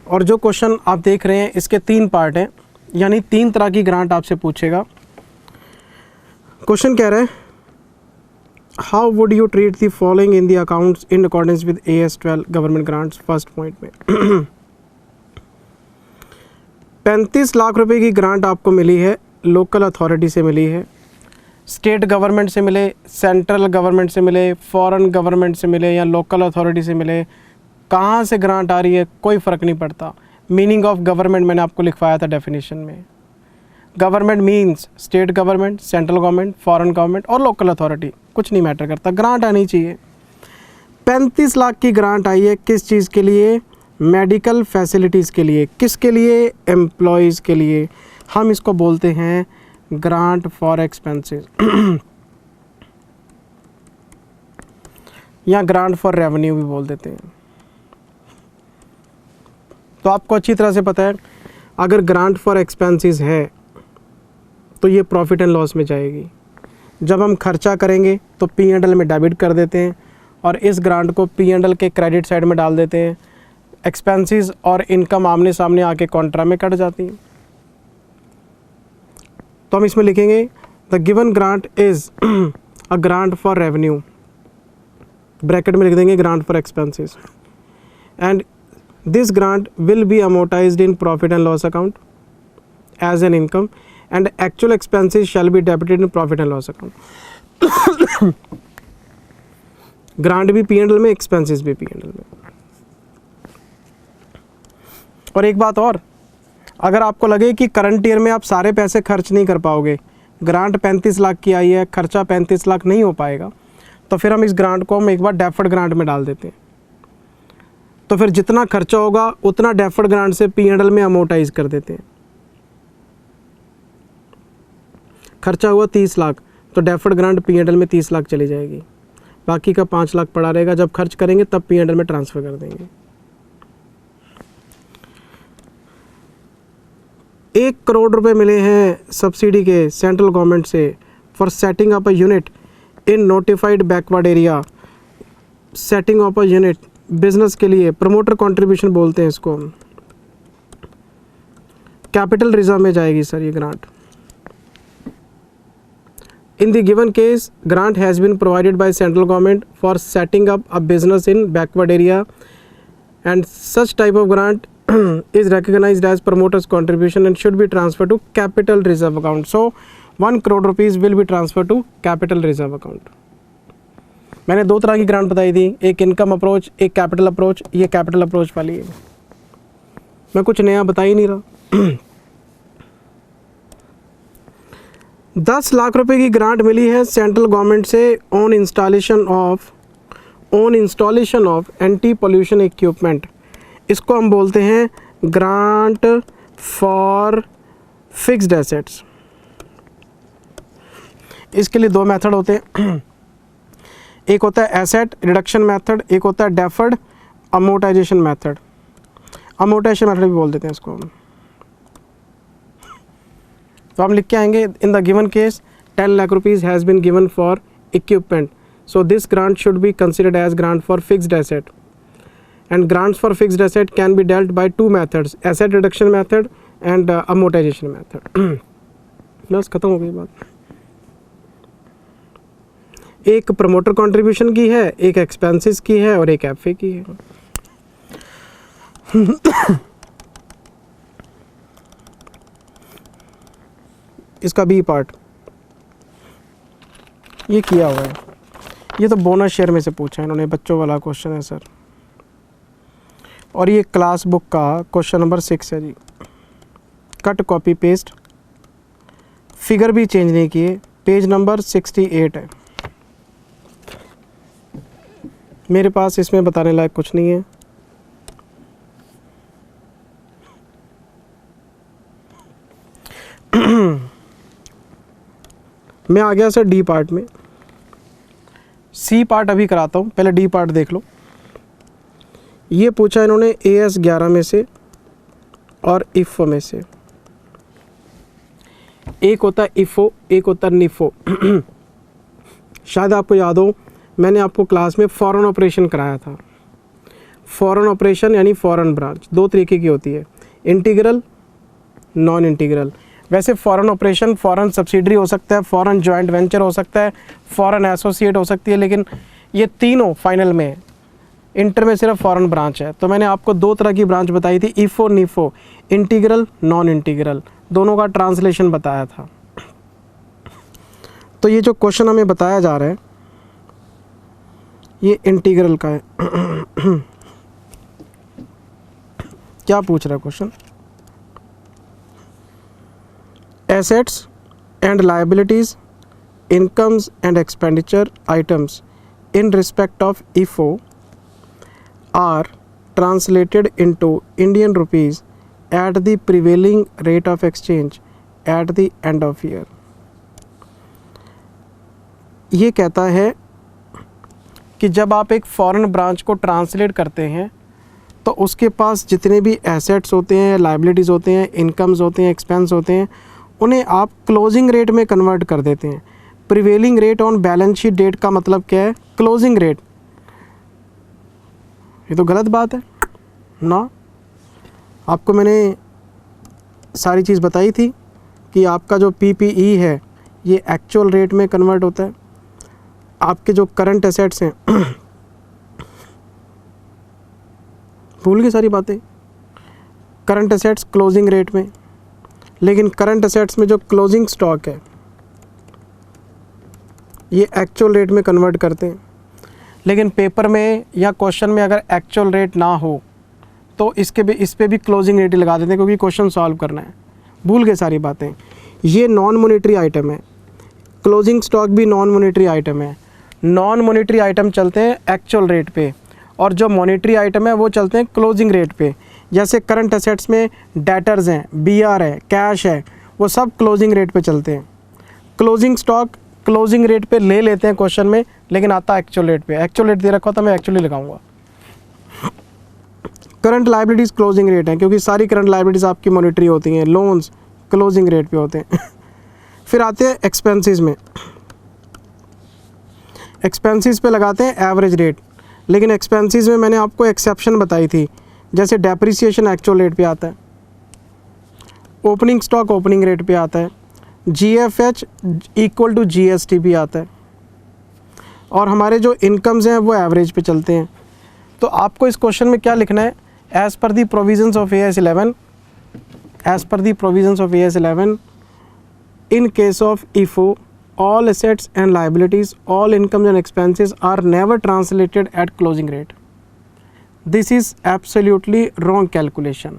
और जो क्वेश्चन आप देख रहे हैं इसके 3 पार्ट हैं, यानी 3 तरह की ग्रांट आपसे पूछेगा। क्वेश्चन कह रहा है how would you treat the following in the accounts in accordance with AS 12 government grants. First point में 35 लाख रुपए की ग्रांट आपको मिली है, लोकल अथॉरिटी से मिली है, स्टेट गवर्नमेंट से मिले, सेंट्रल गवर्नमेंट से मिले, फॉरेन गवर्नमेंट से मिले या लोकल अथॉरिटी से मिले, कहाँ से ग्रांट आ रही है कोई फ़र्क नहीं पड़ता। मीनिंग ऑफ गवर्नमेंट मैंने आपको लिखवाया था डेफिनेशन में। Government means state government, central government, foreign government और लोकल अथॉरिटी, कुछ नहीं मैटर करता, ग्रांट आनी चाहिए। 35 लाख की ग्रांट आई है, किस चीज़ के लिए? मेडिकल फैसिलिटीज़ के लिए। किसके लिए? एम्प्लॉयज़ के लिए। हम इसको बोलते हैं ग्रांट फॉर एक्सपेंसेस या ग्रांट फॉर रेवेन्यू भी बोल देते हैं। तो आपको अच्छी तरह से पता है अगर ग्रांट फॉर एक्सपेंसेस है तो ये प्रॉफिट एंड लॉस में जाएगी। जब हम खर्चा करेंगे तो P&L में डेबिट कर देते हैं और इस ग्रांट को P&L के क्रेडिट साइड में डाल देते हैं। एक्सपेंसेस और इनकम आमने सामने आके कॉन्ट्रा में कट जाती हैं। तो हम इसमें लिखेंगे the given grant is a grant for revenue, bracket में लिख देंगे grant for expenses, and this grant will be amortised in profit and loss account as an income and actual expenses shall be debited in profit and loss account. Grant भी P&L में, expenses भी P&L में। और एक बात और, अगर आपको लगे कि करंट ईयर में आप सारे पैसे खर्च नहीं कर पाओगे, ग्रांट 35 लाख की आई है, खर्चा 35 लाख नहीं हो पाएगा, तो फिर हम इस ग्रांट को हम एक बार डेफर्ड ग्रांट में डाल देते हैं। तो फिर जितना खर्चा होगा उतना डेफर्ड ग्रांट से P&L में अमोर्टाइज कर देते हैं। खर्चा हुआ 30 लाख तो डेफर्ड ग्रांट P&L में 30 लाख चली जाएगी, बाकी का 5 लाख पड़ा रहेगा। जब खर्च करेंगे तब P&L में ट्रांसफ़र कर देंगे। 1 करोड़ रुपए मिले हैं सब्सिडी के सेंट्रल गवर्नमेंट से for setting up a unit in notified backward area. Setting up a unit business के लिए प्रमोटर कंट्रीब्यूशन बोलते हैं इसको। कैपिटल रिजर्व में जाएगी सर ये grant. In the given case, grant has been provided by central government for setting up a business in backward area, and such type of grant is recognized as promoter's contribution and should be transferred to capital reserve account. So, 1 crore rupees will be transferred to capital reserve account. मैंने 2 तरह की grant बताई थी, एक income approach, एक capital approach. ये capital approach वाली है, मैं कुछ नया बता ही नहीं रहा। 10 लाख रुपए की ग्रांट मिली है सेंट्रल गवर्नमेंट से on installation of anti pollution equipment. इसको हम बोलते हैं ग्रांट फॉर फिक्स्ड एसेट्स। इसके लिए 2 मेथड होते हैं। एक होता है एसेट रिडक्शन मेथड, एक होता है deferred amortisation method. Amortisation method भी बोल देते हैं इसको। तो हम लिख के आएंगे in the given case 10 lakh rupees has been given for equipment, so this grant should be considered as grant for fixed asset and grants for fixed asset can be dealt by two methods, asset reduction method and amortization method। बस खत्म हो गई बात। एक promoter contribution की है, एक expenses की है और एक एफए की है। इसका बी पार्ट ये किया हुआ है, ये तो बोनस शेयर में से पूछा है इन्होंने, बच्चों वाला क्वेश्चन है सर, और ये क्लास बुक का क्वेश्चन नंबर 6 है जी। कट कॉपी पेस्ट, फिगर भी चेंज नहीं किए, पेज नंबर 68 है। मेरे पास इसमें बताने लायक कुछ नहीं है। मैं आ गया सर डी पार्ट में। सी पार्ट अभी कराता हूँ, पहले डी पार्ट देख लो। ये पूछा इन्होंने AS 11 में से और इफ़ो में से। एक होता है इफ़ो, एक होता है निफ़ो। शायद आपको याद हो, मैंने आपको क्लास में फॉरेन ऑपरेशन कराया था। फॉरेन ऑपरेशन यानी फॉरेन ब्रांच दो तरीके की होती है, इंटीग्रल, नॉन इंटीग्रल। वैसे फॉरेन ऑपरेशन फॉरेन सब्सिडरी हो सकता है, फॉरेन जॉइंट वेंचर हो सकता है, फॉरेन एसोसिएट हो सकती है, लेकिन ये तीनों फाइनल में इंटर में सिर्फ फॉरेन ब्रांच है। तो मैंने आपको दो तरह की ब्रांच बताई थी, इफ़ो निफ़ो, इंटीग्रल नॉन इंटीग्रल, दोनों का ट्रांसलेशन बताया था। तो ये जो क्वेश्चन हमें बताया जा रहा है ये इंटीग्रल का है। क्या पूछ रहा है question? Assets and liabilities, incomes and expenditure items in respect of इफ़ो are translated into Indian rupees at the prevailing rate of exchange at the end of year। ये कहता है कि जब आप एक फॉरेन ब्रांच को ट्रांसलेट करते हैं तो उसके पास जितने भी एसेट्स होते हैं, लाइबिलिटीज़ होते हैं, इनकम्स होते हैं, एक्सपेंस होते हैं, उन्हें आप क्लोजिंग रेट में कन्वर्ट कर देते हैं। Prevailing rate on balance sheet date का मतलब क्या है? Closing rate. ये तो गलत बात है ना। आपको मैंने सारी चीज़ बताई थी कि आपका जो PPE है ये एक्चुअल रेट में कन्वर्ट होता है। आपके जो करंट एसेट्स हैं भूल गए सारी बातें। करंट एसेट्स क्लोजिंग रेट में, लेकिन करंट एसेट्स में जो क्लोजिंग स्टॉक है ये एक्चुअल रेट में कन्वर्ट करते हैं। लेकिन पेपर में या क्वेश्चन में अगर एक्चुअल रेट ना हो तो इस पे भी क्लोजिंग रेट ही लगा देते हैं, क्योंकि क्वेश्चन सॉल्व करना है। भूल गए सारी बातें। ये नॉन मॉनेटरी आइटम है, क्लोजिंग स्टॉक भी नॉन मॉनेटरी आइटम है। नॉन मॉनेटरी आइटम चलते हैं एक्चुअल रेट पे और जो मॉनेटरी आइटम है वो चलते हैं क्लोजिंग रेट पे। जैसे करंट एसेट्स में डेटर्स हैं, BR है, कैश है, वो सब क्लोजिंग रेट पे चलते हैं। क्लोजिंग स्टॉक क्लोजिंग रेट पे ले लेते हैं क्वेश्चन में, लेकिन आता एक्चुअल रेट पे। एक्चुअल रेट दे रखा था, मैं एक्चुअली लगाऊंगा। करंट लायबिलिटीज़ क्लोजिंग रेट है, क्योंकि सारी करंट लायबिलिटीज़ आपकी मॉनेटरी होती हैं। लोन्स क्लोजिंग रेट पे होते हैं। फिर आते हैं एक्सपेंसेस में। एक्सपेंसेस पे लगाते हैं एवरेज रेट, लेकिन एक्सपेंसेस में मैंने आपको एक्सेप्शन बताई थी। जैसे डेप्रिसिएशन एक्चुअल रेट पे आता है, ओपनिंग स्टॉक ओपनिंग रेट पे आता है, GFH इक्वल टू GST भी आता है, और हमारे जो इनकम्स हैं वो एवरेज पे चलते हैं। तो आपको इस क्वेश्चन में क्या लिखना है? As per the provisions of AS 11, as per the provisions of AS 11, in case of IFO, all assets and liabilities, all incomes and expenses are never translated at closing rate. This is absolutely wrong calculation.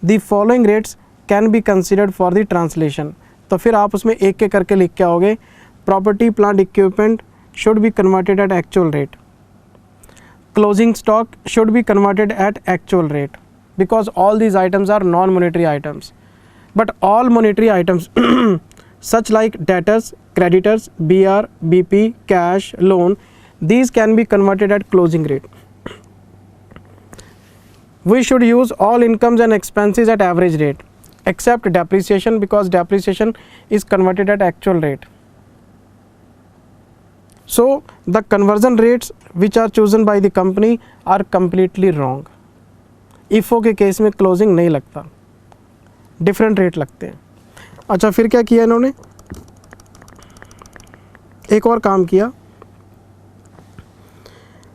The following rates can be considered for the translation. तो फिर आप उसमें एक एक करके लिख के आओगे। Property, plant, equipment should be converted at actual rate. Closing stock should be converted at actual rate, because all these items are non-monetary items. But all monetary items such like debtors, creditors, BR, BP, cash, loan These can be converted at closing rate. We should use all incomes and expenses at average rate except depreciation, because depreciation is converted at actual rate. So the conversion rates which are chosen by the company are completely wrong. IFO के case में closing नहीं लगता, different rate लगते हैं. अच्छा, फिर क्या किया इन्होंने, एक और काम किया.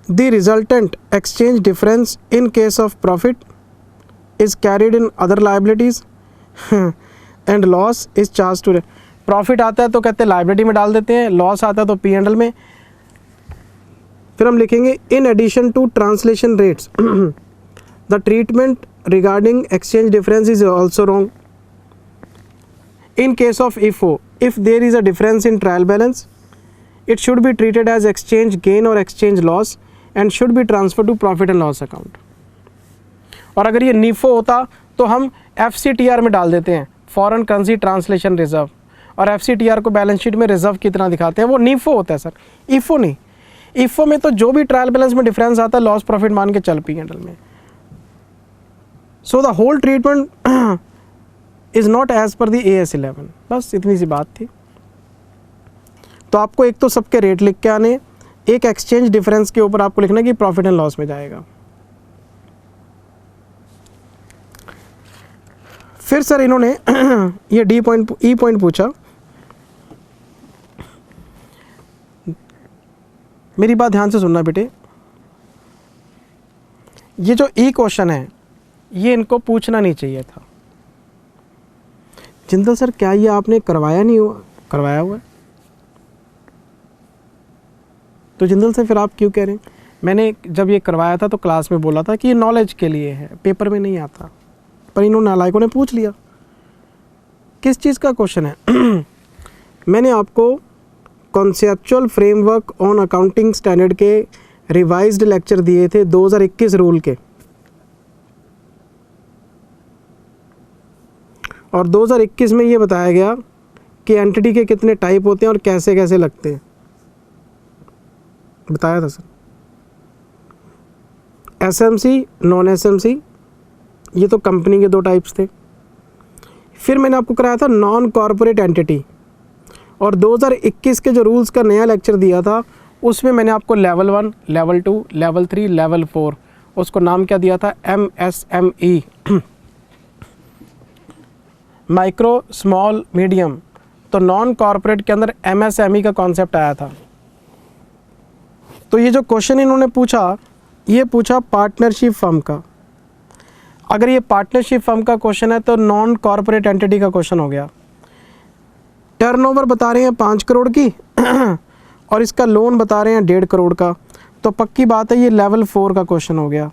The resultant exchange difference in case of profit is carried in other liabilities and loss is charged to. Profit आता है तो कहते हैं लाइबिलिटी में डाल देते हैं, लॉस आता है तो P&L में. फिर हम लिखेंगे in addition to translation rates the treatment regarding exchange difference is also wrong. In case of IFO, if there is a difference in trial balance, it should be treated as exchange gain or exchange loss and should be transferred to profit and loss account. और अगर ये NIFO होता तो हम FCTR में डाल देते हैं, फॉरेन करेंसी ट्रांसलेशन रिजर्व, और FCTR को बैलेंस शीट में रिजर्व की तरह दिखाते हैं, वो NIFO होता है सर, IFO नहीं. IFO में तो जो भी ट्रायल बैलेंस में डिफरेंस आता है लॉस प्रॉफिट मान के चल P&L में. So the whole treatment is not as per the AS 11. बस इतनी सी बात थी. तो आपको एक तो सबके रेट लिख के आने, एक एक्सचेंज डिफरेंस के ऊपर आपको लिखना कि प्रॉफिट एंड लॉस में जाएगा. फिर सर इन्होंने ये E पॉइंट पूछा. मेरी बात ध्यान से सुनना बेटे, ये जो E क्वेश्चन है ये इनको पूछना नहीं चाहिए था. जिंदल सर क्या ये आपने करवाया नहीं हुआ, करवाया हुआ है. तो जिंदल सर फिर आप क्यों कह रहे हैं, मैंने जब ये करवाया था तो क्लास में बोला था कि ये नॉलेज के लिए है, पेपर में नहीं आता, पर इन्होंने नालायकों ने पूछ लिया. किस चीज़ का क्वेश्चन है मैंने आपको conceptual framework on accounting standard के रिवाइज्ड लेक्चर दिए थे 2021 रूल के, और 2021 में ये बताया गया कि एंटिटी के कितने टाइप होते हैं और कैसे कैसे लगते हैं, बताया था सर. SMC, नॉन SMC, ये तो कंपनी के 2 टाइप्स थे. फिर मैंने आपको कराया था नॉन कॉर्पोरेट एंटिटी, और 2021 के जो रूल्स का नया लेक्चर दिया था उसमें मैंने आपको लेवल 1, लेवल 2, लेवल 3, लेवल 4, उसको नाम क्या दिया था, MSME, माइक्रो, स्मॉल, मीडियम. तो नॉन कॉर्पोरेट के अंदर MSME का कॉन्सेप्ट आया था. तो ये जो क्वेश्चन इन्होंने पूछा, ये पूछा पार्टनरशिप फर्म का. अगर ये पार्टनरशिप फर्म का क्वेश्चन है तो नॉन कॉर्पोरेट एंटिटी का क्वेश्चन हो गया. टर्नओवर बता रहे हैं 5 करोड़ की और इसका लोन बता रहे हैं 1.5 करोड़ का, तो पक्की बात है ये लेवल 4 का क्वेश्चन हो गया.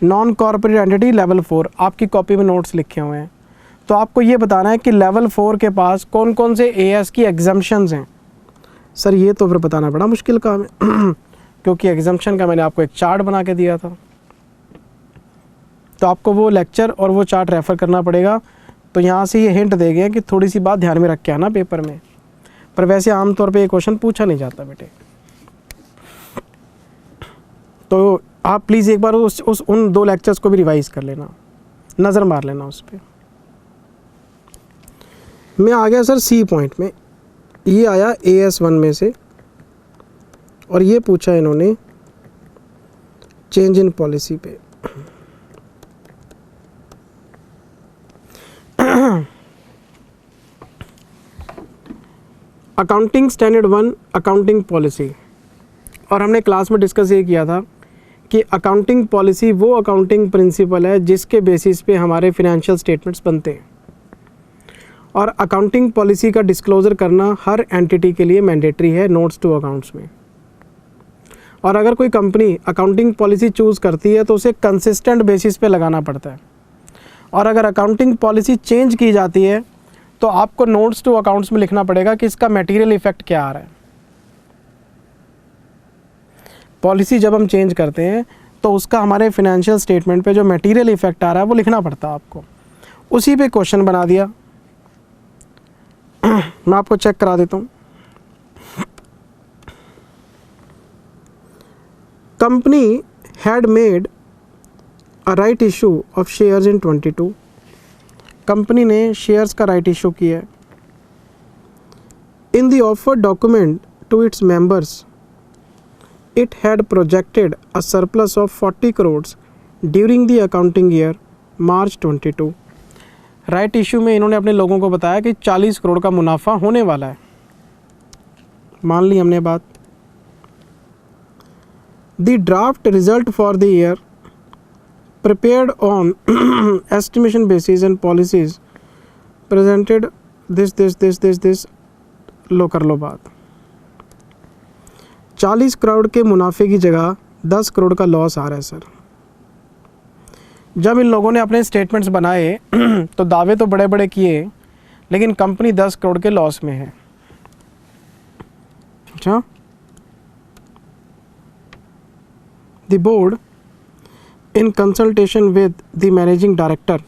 नॉन कॉर्पोरेट एंटिटी लेवल 4, आपकी कॉपी में नोट्स लिखे हुए हैं. तो आपको ये बताना है कि लेवल 4 के पास कौन कौन से AS की एग्जम्पशंस हैं. सर ये तो फिर बताना बड़ा मुश्किल काम है क्योंकि एग्जम्पशन का मैंने आपको एक चार्ट बना के दिया था, तो आपको वो लेक्चर और वो चार्ट रेफ़र करना पड़ेगा. तो यहाँ से ये हिंट दे गए कि थोड़ी सी बात ध्यान में रख के आना पेपर में, पर वैसे आमतौर पे ये क्वेश्चन पूछा नहीं जाता बेटे. तो आप प्लीज़ एक बार उन 2 लेक्चर्स को भी रिवाइज़ कर लेना, नज़र मार लेना उस पर. मैं आ गया सर C पॉइंट में. ये आया AS 1 में से, और ये पूछा इन्होंने चेंज इन पॉलिसी पे. अकाउंटिंग स्टैंडर्ड 1 अकाउंटिंग पॉलिसी, और हमने क्लास में डिस्कस ये किया था कि अकाउंटिंग पॉलिसी वो अकाउंटिंग प्रिंसिपल है जिसके बेसिस पे हमारे फिनेंशियल स्टेटमेंट्स बनते हैं, और अकाउंटिंग पॉलिसी का डिस्क्लोज़र करना हर एंटिटी के लिए मैंडेटरी है नोट्स टू अकाउंट्स में. और अगर कोई कंपनी अकाउंटिंग पॉलिसी चूज़ करती है तो उसे कंसिस्टेंट बेसिस पे लगाना पड़ता है, और अगर अकाउंटिंग पॉलिसी चेंज की जाती है तो आपको नोट्स टू अकाउंट्स में लिखना पड़ेगा कि इसका मटेरियल इफेक्ट क्या आ रहा है. पॉलिसी जब हम चेंज करते हैं तो उसका हमारे फिनेंशियल स्टेटमेंट पे जो मटेरियल इफेक्ट आ रहा है वो लिखना पड़ता है आपको. उसी पे क्वेश्चन बना दिया. मैं आपको चेक करा देता हूँ. Company had made a right issue of shares in 22। Company ने शेयर्स का राइट इशू किया है। In the offer document to its members it had projected a surplus of 40 crores during the accounting year March 22। Right issue में इन्होंने अपने लोगों को बताया कि 40 करोड़ का मुनाफा होने वाला है। मान ली हमने बात। The draft result for the year prepared on estimation basis and policies presented this लो कर लो बात। 40 करोड़ के मुनाफे की जगह 10 करोड़ का लॉस आ रहा है सर। जब इन लोगों ने अपने स्टेटमेंट्स बनाए तो दावे तो बड़े बड़े किए, लेकिन कंपनी 10 करोड़ के लॉस में है। अच्छा, the board in consultation with the managing director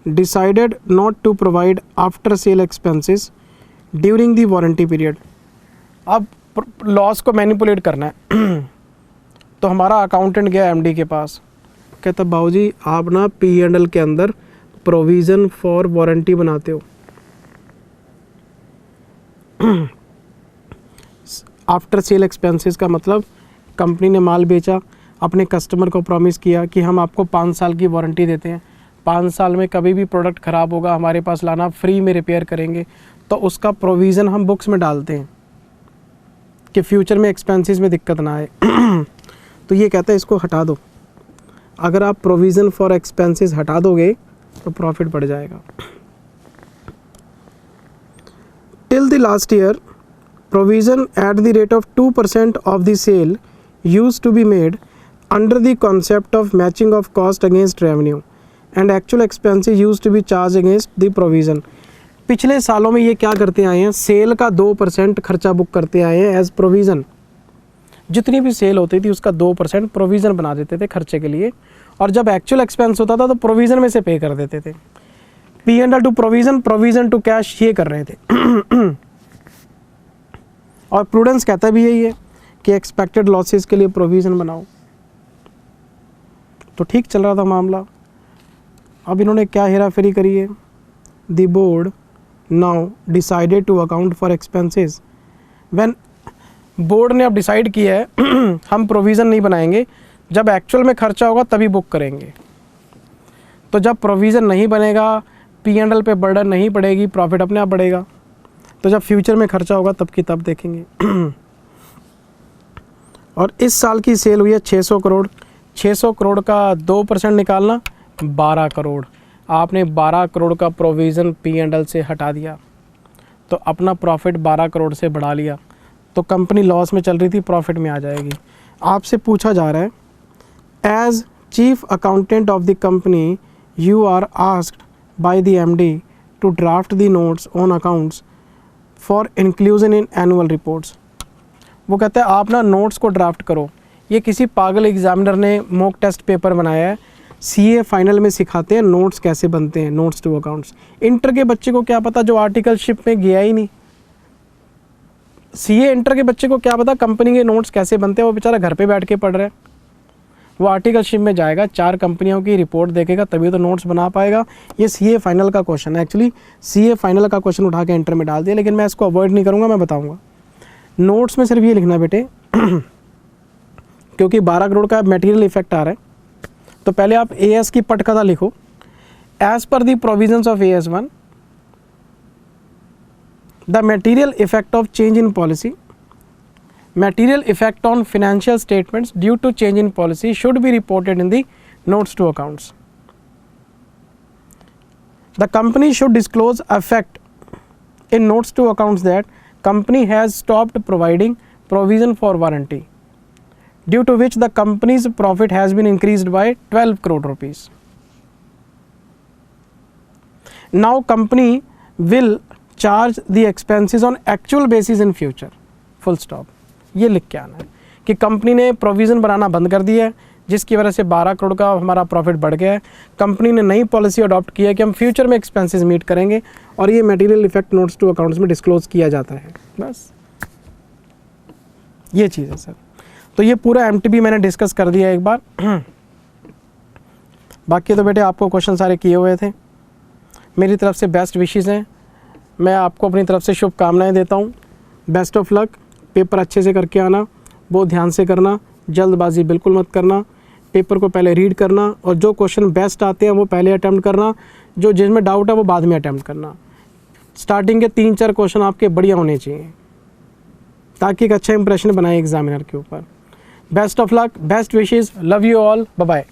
decided not to provide after sale expenses during the warranty period. अब लॉस को मैनिपुलेट करना है तो हमारा अकाउंटेंट गया एमडी के पास, कहता बाबूजी आप ना P&L के अंदर प्रोविज़न फॉर वारंटी बनाते हो। आफ्टर सेल एक्सपेंसेस का मतलब कंपनी ने माल बेचा, अपने कस्टमर को प्रॉमिस किया कि हम आपको 5 साल की वारंटी देते हैं, 5 साल में कभी भी प्रोडक्ट ख़राब होगा हमारे पास लाना, फ्री में रिपेयर करेंगे। तो उसका प्रोविज़न हम बुक्स में डालते हैं कि फ्यूचर में एक्सपेंसेस में दिक्कत ना आए। तो ये कहता है इसको हटा दो। अगर आप प्रोविज़न फॉर एक्सपेंसेस हटा दोगे तो प्रॉफिट बढ़ जाएगा। Till the last year provision at the rate of 2% of the sale use to be made under the concept of matching of cost against revenue and actual expenses use to be charge against the provision. पिछले सालों में ये क्या करते आए हैं, cell का 2% खर्चा बुक करते आए हैं एज प्रोविज़न। जितनी भी सेल होती थी उसका 2% प्रोविज़न बना देते थे खर्चे के लिए, और जब एक्चुअल एक्सपेंस होता था तो प्रोविज़न में से पे कर देते थे। P&L to provision, provision to cash, ये कर रहे थे। और प्रूडेंस कहता भी यही है कि एक्सपेक्टेड लॉसेस के लिए प्रोविज़न बनाओ। तो ठीक चल रहा था मामला। अब इन्होंने क्या हेरा फेरी करी है। The board now decided to account for expenses when, board ने अब डिसाइड किया है हम प्रोविज़न नहीं बनाएंगे, जब एक्चुअल में खर्चा होगा तभी बुक करेंगे। तो जब प्रोविज़न नहीं बनेगा P&L पे बर्डन नहीं पड़ेगी, प्रॉफिट अपने आप बढ़ेगा। तो जब फ्यूचर में खर्चा होगा तब की तब देखेंगे। और इस साल की सेल हुई है 600 करोड़। 600 करोड़ का 2% निकालना 12 करोड़। आपने 12 करोड़ का प्रोविज़न P&L से हटा दिया तो अपना प्रॉफिट 12 करोड़ से बढ़ा लिया। तो कंपनी लॉस में चल रही थी, प्रॉफिट में आ जाएगी। आपसे पूछा जा रहा है, as chief accountant of the company you are asked by the MD to draft the notes on accounts for inclusion in annual reports. वो कहता है आप ना नोट्स को ड्राफ्ट करो। ये किसी पागल एग्जामिनर ने मॉक टेस्ट पेपर बनाया है। CA फाइनल में सिखाते हैं नोट्स कैसे बनते हैं, नोट्स टू अकाउंट्स। इंटर के बच्चे को क्या पता जो आर्टिकलशिप में गया ही नहीं। CA इंटर के बच्चे को क्या पता कंपनी के नोट्स कैसे बनते हैं, वो बेचारा घर पे बैठ के पढ़ रहा है। वो आर्टिकलशिप में जाएगा, 4 कंपनियों की रिपोर्ट देखेगा तभी तो नोट्स बना पाएगा। ये CA फाइनल का क्वेश्चन है। एक्चुअली CA फाइनल का क्वेश्चन उठा के इंटर में डाल दिया, लेकिन मैं इसको अवॉइड नहीं करूँगा, मैं बताऊँगा। नोट्स में सिर्फ ये लिखना बेटे क्योंकि 12 करोड़ का मटेरियल इफेक्ट आ रहा है। तो पहले आप AS की पटकथा लिखो। As per the provisions of AS1 the material effect of change in policy, material effect on financial statements due to change in policy should be reported in the notes to accounts. The company should disclose effect in notes to accounts that company has stopped providing provision for warranty, due to which the company's profit has been increased by 12 crore rupees. Now company will charge the expenses on actual basis in future. Full stop. ये लिख के आना है कि company ने provision बनाना बंद कर दिया है, जिसकी वजह से 12 करोड़ का हमारा प्रॉफिट बढ़ गया है। कंपनी ने नई पॉलिसी अडॉप्ट की है कि हम फ्यूचर में एक्सपेंसेस मीट करेंगे, और ये material effect notes to accounts में डिस्क्लोज किया जाता है। बस ये चीज़ है सर। तो ये पूरा एमटीबी मैंने डिस्कस कर दिया एक बार। बाकी तो बेटे आपको क्वेश्चन सारे किए हुए थे। मेरी तरफ से बेस्ट विशेस हैं, मैं आपको अपनी तरफ से शुभकामनाएं देता हूँ। बेस्ट ऑफ लक, पेपर अच्छे से करके आना, बहुत ध्यान से करना, जल्दबाजी बिल्कुल मत करना, पेपर को पहले रीड करना और जो क्वेश्चन बेस्ट आते हैं वो पहले अटैम्प्ट करना, जो जिसमें डाउट है वो बाद में अटैम्प्ट करना। स्टार्टिंग के 3-4 क्वेश्चन आपके बढ़िया होने चाहिए ताकि एक अच्छा इंप्रेशन बनाए एग्जामिनर के ऊपर। Best of luck, best wishes, love you all, bye bye.